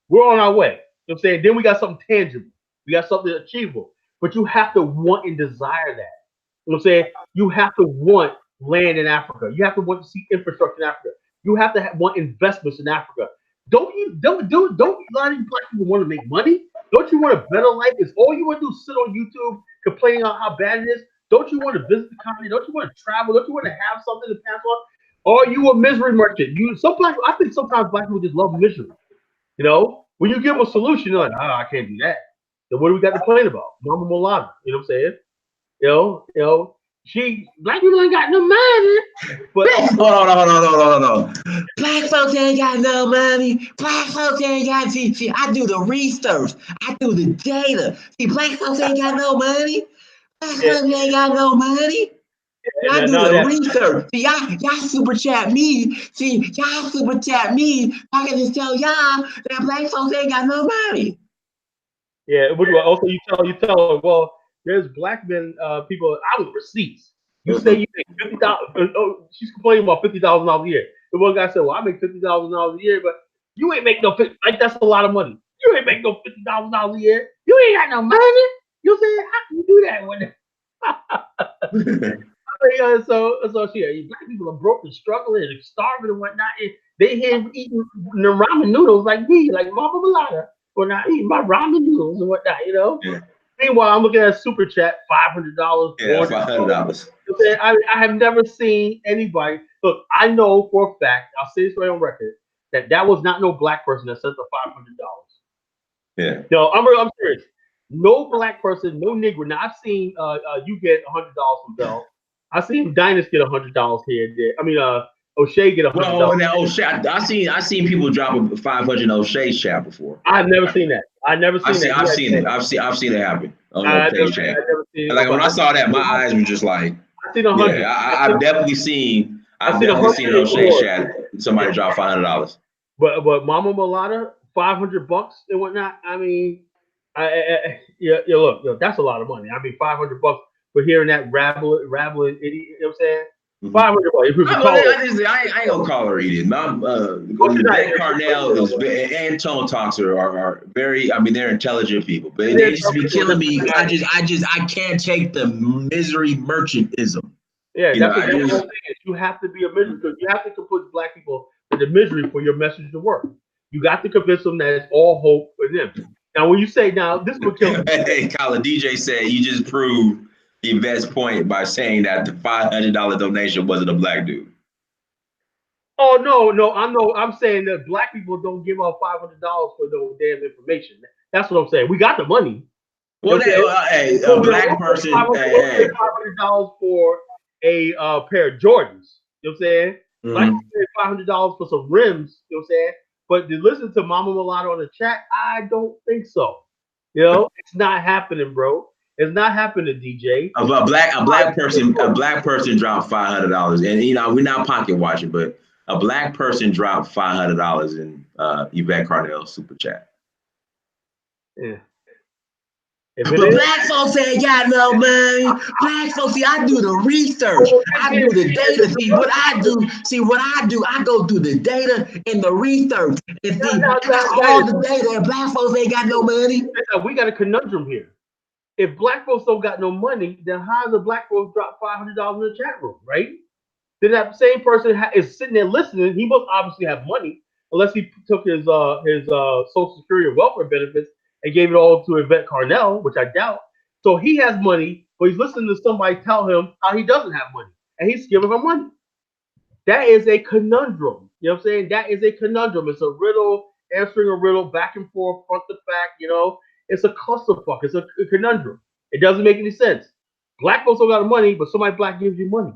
we're on our way. You know what I'm saying? Then we got something tangible. We got something achievable. But you have to want and desire that. You know what I'm saying? You have to want land in Africa. You have to want to see infrastructure in Africa. You have to want investments in Africa. Don't a lot of Black people want to make money? Don't you want a better life? Is all you want to do is sit on YouTube complaining about how bad it is? Don't you want to visit the country? Don't you want to travel? Don't you want to have something to pass on? Or are you a misery merchant? I think sometimes Black people just love misery. You know, when you give them a solution, they're like, I can't do that. Then what do we got to complain about? Mama Mulata, you know what I'm saying? You know, Black people ain't got no money. But hold on. Black folks ain't got no money. Black folks ain't got see, I do the research. I do the data. See, Black folks ain't got no money. Black folks ain't got no money. I do the research. See, y'all super chat me. See, y'all super chat me. I can just tell y'all that Black folks ain't got no money. Yeah, also you tell her, well, there's Black men, people out with receipts. You say you make $50,000. Oh, she's complaining about $50,000 a year. The one guy said, well, I make $50,000 a year, but you ain't make no that's a lot of money. You ain't make no $50,000 a year. You ain't got no money. You say, how can you do that when so Black people are broke and struggling and starving and whatnot. And they here eating the ramen noodles like me, like Mama Mulata, or not eating my ramen noodles and whatnot, you know? Yeah. Meanwhile, I'm looking at a super chat, $500. Yeah, $500. I have never seen anybody. Look, I know for a fact, I'll say this right on record, that was not no Black person that sent the $500. Yeah. No, I'm serious. No Black person, no Negro. Now I've seen you get $100 from Bell. I've seen Dynas get $100 here and there. I mean, O'Shea get $100. Well, now O'Shea, I seen people drop $500 in O'Shea's chat before. I've never seen that. I've seen it happen on O'Shea's chat. Like when I saw that, my eyes were just like, I've seen 100. Yeah, I've definitely seen in O'Shea's chat somebody drop $500. But Mama Mulata, $500 and whatnot. I mean, look, that's a lot of money. I mean, $500 for hearing that rabbling idiot. You know what I'm saying? Mhm. $500. If I ain't gonna call her idiot. Beck Carnell and Tone Talks are very. I mean, they're intelligent people, but they just be killing me. I can't take the misery merchantism. Yeah, that's what the whole thing is. You have to be a misery because you have to convince black people that the misery for your message to work. You got to convince them that it's all hope for them. Now, when you say now, this would kill me. Hey, Colin, DJ said you just proved the best point by saying that the $500 donation wasn't a black dude. Oh no, I'm saying that black people don't give out $500 for no damn information. That's what I'm saying. We got the money. Well, hey, a black person, $500 for a pair of Jordans. You know what I'm saying? Mm-hmm. Black people pay $500 for some rims. You know what I'm saying? But to listen to Mama Mulatto on the chat, I don't think so. You know, it's not happening, bro. It's not happening, DJ. A black person dropped $500, and you know we're not pocket watching, but a black person dropped $500 in Yvette Carnell's super chat. Yeah. But black folks ain't got no money. Black folks, see, I do the research. I do the data. See, what I do, I go through the data and the research. And see, all the data, and black folks ain't got no money. We got a conundrum here. If black folks don't got no money, then how does a black folks drop $500 in the chat room, right? Then that same person is sitting there listening. He must obviously have money, unless he took his Social Security or welfare benefits and gave it all to Yvette Carnell, which I doubt. So he has money, but he's listening to somebody tell him how he doesn't have money, and he's giving him money. That is a conundrum. You know what I'm saying? That is a conundrum. It's a riddle, answering a riddle, back and forth, front to back. You know, it's a clusterfuck. It's a conundrum. It doesn't make any sense. Black folks don't got money, but somebody black gives you money.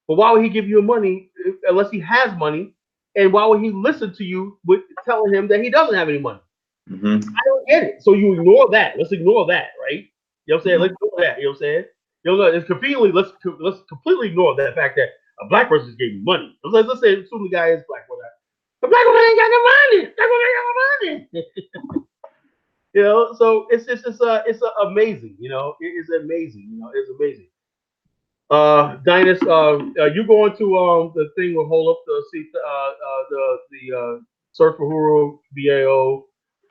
But why would he give you money unless he has money? And why would he listen to you with telling him that he doesn't have any money? Mm-hmm. I don't get it. So you ignore that. Let's ignore that, right? You know what I'm saying? Let's ignore that. You know what I'm saying? You know, it's conveniently let's completely ignore that fact that a black person just gave you money. Let's say assume the guy is black. Whatever. The black woman ain't got no money. Black woman ain't got no money. You know, so it's amazing. You know, it is amazing. You know, it's amazing. Dinus, you going to the thing with hold up to see the Surf for Huru BAO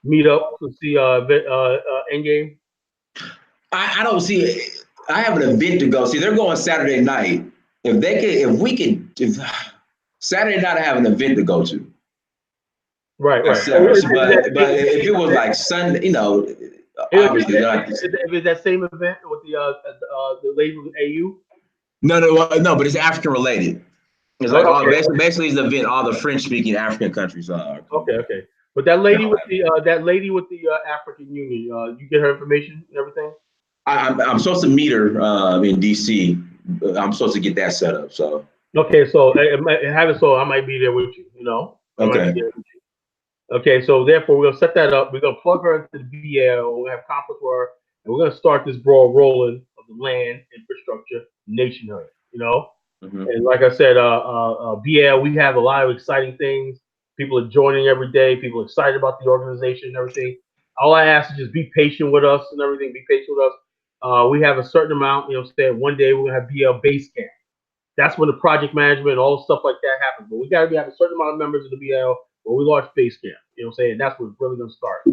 meetup to see Endgame? I don't see it. I have an event to go. See, they're going Saturday night. If Saturday night I have an event to go to. Right. But if it was like Sunday, you know, obviously if it's that same event with the lady from AU. No, but it's African related. It's like basically it's an event all the French speaking African countries are. Okay. But that lady with the African Union, you get her information and everything. I'm supposed to meet her in DC. I'm supposed to get that set up. So okay, so have it so I might be there with you. You know. Okay. Okay, so therefore we're gonna set that up. We're gonna plug her into the BL. We'll have conference with her, and we're gonna start this ball rolling of the land infrastructure nationhood. You know, and like I said, BL, we have a lot of exciting things. People are joining every day. People are excited about the organization and everything. All I ask is just be patient with us and everything. Be patient with us. We have a certain amount. You know, saying one day we're gonna have BL base camp. That's when the project management and all stuff like that happens. But we got to have a certain amount of members of the BL. Well, we launched base camp, you know what I'm saying? That's what's really going to start,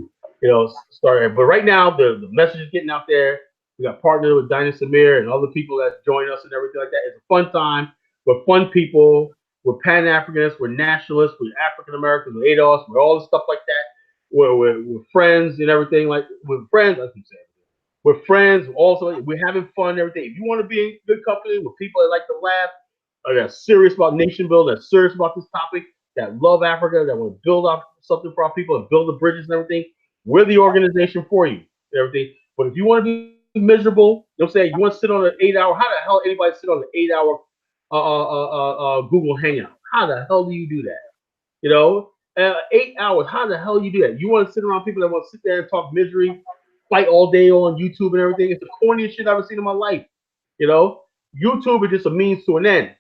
But right now, the message is getting out there. We got partnered with Dinah Samir and other people that join us and everything like that. It's a fun time. We're fun people. We're Pan-Africanists. We're nationalists. We're African-Americans. We're ADOS. We're all this stuff like that. We're friends and everything. Like, we're friends, I keep saying. We're friends. Also, we're having fun and everything. If you want to be in good company with people that like to laugh, or that are serious about nation building, that's serious about this topic, that love Africa, that want to build up something for our people and build the bridges and everything, we're the organization for you and everything. But if you want to be miserable, you know what I'm saying, you want to sit on an 8-hour, how the hell anybody sit on an 8-hour Google Hangout? How the hell do you do that? You know, 8 hours, how the hell do you do that? You want to sit around people that want to sit there and talk misery, fight all day on YouTube and everything. It's the corniest shit I've ever seen in my life. You know, YouTube is just a means to an end.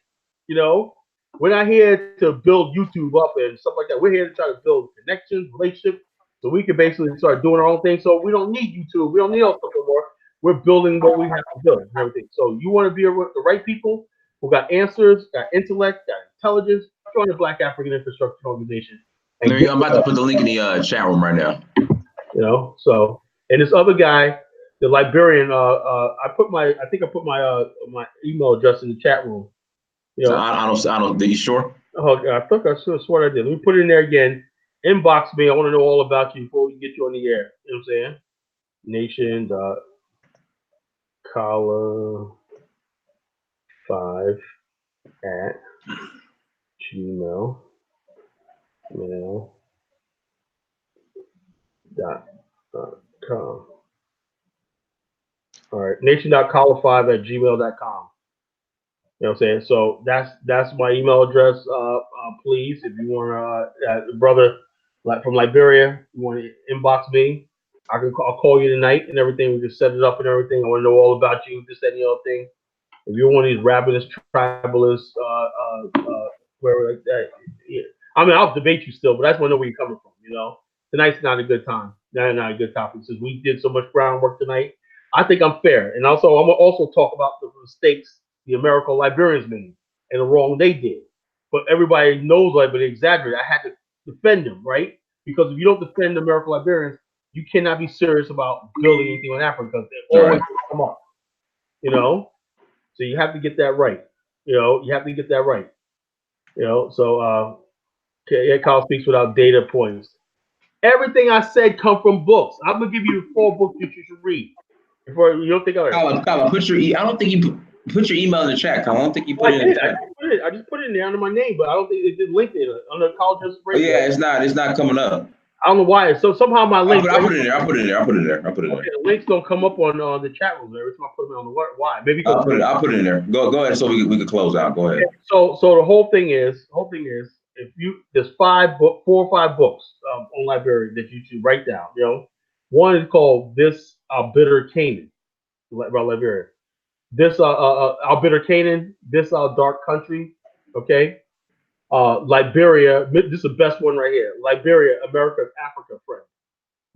You know, we're not here to build YouTube up and stuff like that. We're here to try to build connections, relationships, So we can basically start doing our own thing. So we don't need YouTube. We don't need all stuff anymore. We're building what we have to build and everything. So you want to be with the right people who got answers, got intellect, got intelligence, join the Black African Infrastructure Organization. I'm about to put the link in the chat room right now. You know, so and this other guy, the Liberian, I think I put my my email address in the chat room. You know, I don't. Are you sure? Oh, I think I swear I did. Let me put it in there again. Inbox me. I want to know all about you before we get you on the air. You know what I'm saying? Nation.collar5@gmail.com. All right, nation.collar5@gmail.com. You know what I'm saying? So that's my email address. Please, if you want brother from Liberia, you want to inbox me. I'll call you tonight and everything. We just set it up and everything. I want to know all about you, this, that, and the other thing. If you're one of these rabbinist, tribalists, where like that, yeah. I mean, I'll debate you still, but I just want to know where you're coming from. You know, tonight's not a good time. Not a good topic since we did so much groundwork tonight. I think I'm fair, and also I'm gonna also talk about the mistakes the American Liberians made and the wrong they did. But everybody knows like, but they exaggerate. I had to defend them, right? Because if you don't defend the American Liberians, you cannot be serious about building anything in Africa because they always come up. You know, so you have to get that right. You know, you have to get that right. You know, so Kyle speaks without data points. Everything I said come from books. I'm gonna give you the 4 books that you should read. Before you don't think I Colin, put your I don't think you put your email in the chat. Colin. I don't think you put it in the chat. I just put it in there under my name, but I don't think it did link it under college. Oh, yeah, it's not coming up. I don't know why. So somehow my link. I'll put it in there. I'll put it in there. Okay, the links don't come up on the chat room. Every time I put them on the why? Maybe I'll put it in there. Go ahead, so we can close out. Go ahead. So the whole thing is if there's 4 or 5 books on Liberia that you should write down. You know, one is called "This Our Bitter Canaan" about Liberia. This Our Bitter Canaan. This Our Dark Country. Okay. Liberia. This is the best one right here. Liberia, America's Africa Friend.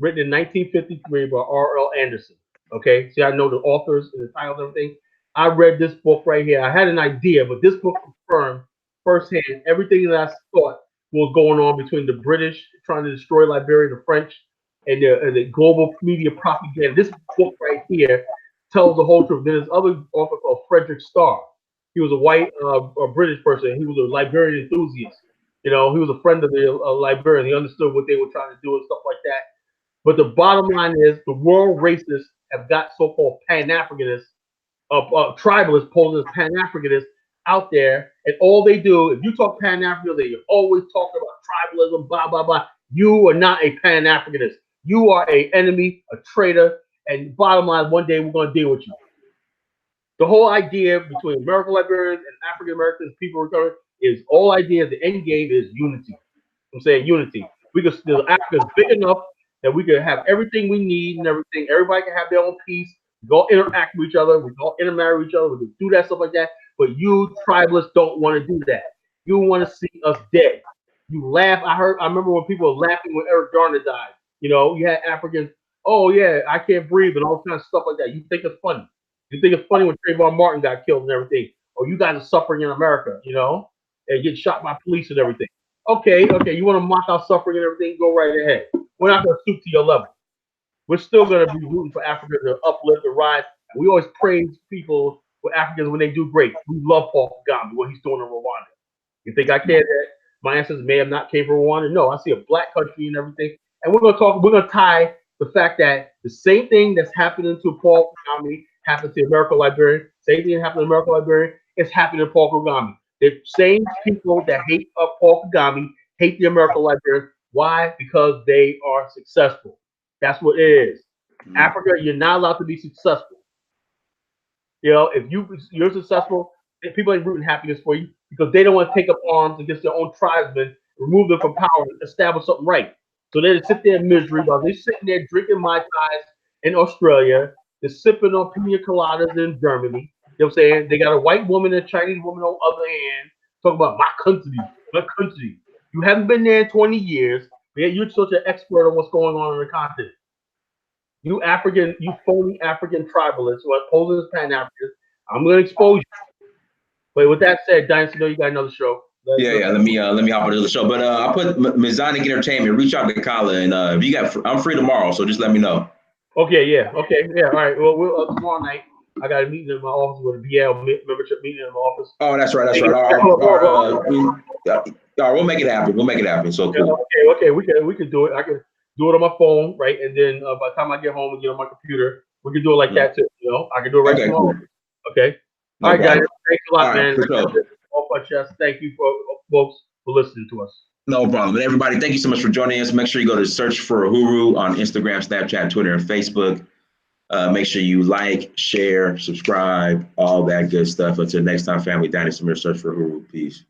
Written in 1953 by R.L. Anderson. Okay. See, I know the authors and the titles and everything. I read this book right here. I had an idea, but this book confirmed firsthand everything that I thought was going on between the British trying to destroy Liberia, the French, and the global media propaganda. This book right here tells the whole truth. There's other author called Frederick Starr. He was a white British person. He was a Liberian enthusiast. You know, he was a friend of the Liberians. He understood what they were trying to do and stuff like that. But the bottom line is the world racists have got so-called Pan-Africanists, tribalists, posing as Pan-Africanists out there, and all they do, if you talk Pan-African, they always talk about tribalism, blah, blah, blah. You are not a Pan-Africanist. You are an enemy, a traitor, and bottom line, one day we're going to deal with you. The whole idea between American Liberians and African Americans, people recovered, is all idea. The end game is unity. I'm saying unity. We can still Africa's big enough that we can have everything we need and everything. Everybody can have their own peace. We can all interact with each other. We can all intermarry with each other. We can do that stuff like that. But you tribalists don't want to do that. You want to see us dead. You laugh. I remember when people were laughing when Eric Garner died. You know, you had Africans. Oh yeah, I can't breathe and all kinds of stuff like that. You think it's funny. You think it's funny when Trayvon Martin got killed and everything. Oh, you guys are suffering in America, you know, and get shot by police and everything. Okay, you want to mock our suffering and everything? Go right ahead. We're not going to stoop to your level. We're still going to be rooting for Africa to uplift and rise. We always praise people with Africans when they do great. We love Paul Kagame, what he's doing in Rwanda. You think I care that my ancestors may have not came from Rwanda? No, I see a black country and everything. And we're going to tie the fact that the same thing that's happening to Paul Kagame happened to American Liberian. Same thing happened to American Liberian. It's happening to Paul Kagame. The same people that hate Paul Kagame hate the American Liberian. Why? Because they are successful. That's what it is. Africa, you're not allowed to be successful. You know, if you're successful, people ain't rooting happiness for you because they don't want to take up arms against their own tribesmen, remove them from power, and establish something right. So they sit there in misery while they're sitting there drinking Mai Tais in Australia. They're sipping on pina coladas in Germany. You know what I'm saying? They got a white woman and a Chinese woman on the other hand talking about my country. You haven't been there in 20 years You're such an expert on what's going on in the continent. You phony African tribalists who are posing as Pan-Africans. I'm going to expose you. But with that said, Dynasty, you got another show. Let me hop onto the show. But I put Masonic Entertainment. Reach out to Kala, and if you got, I'm free tomorrow, so just let me know. Okay, yeah, all right. Well, we'll tomorrow night. I got a meeting in my office with a BL membership meeting in my office. Oh, that's right. All right, we'll make it happen. So cool. Okay, we can do it. I can do it on my phone, right? And then by the time I get home and get on my computer, we can do it like that too. I can do it right tomorrow. Cool. Okay. No all right, problem. guys. Thanks a lot, man. Sure. Off my chest. Thank you folks for listening to us. No problem. And everybody, thank you so much for joining us. Make sure you go to Search for Uhuru on Instagram, Snapchat, Twitter, and Facebook. Make sure you like, share, subscribe, all that good stuff. Until next time, family, Dynasty Search for Uhuru. Peace.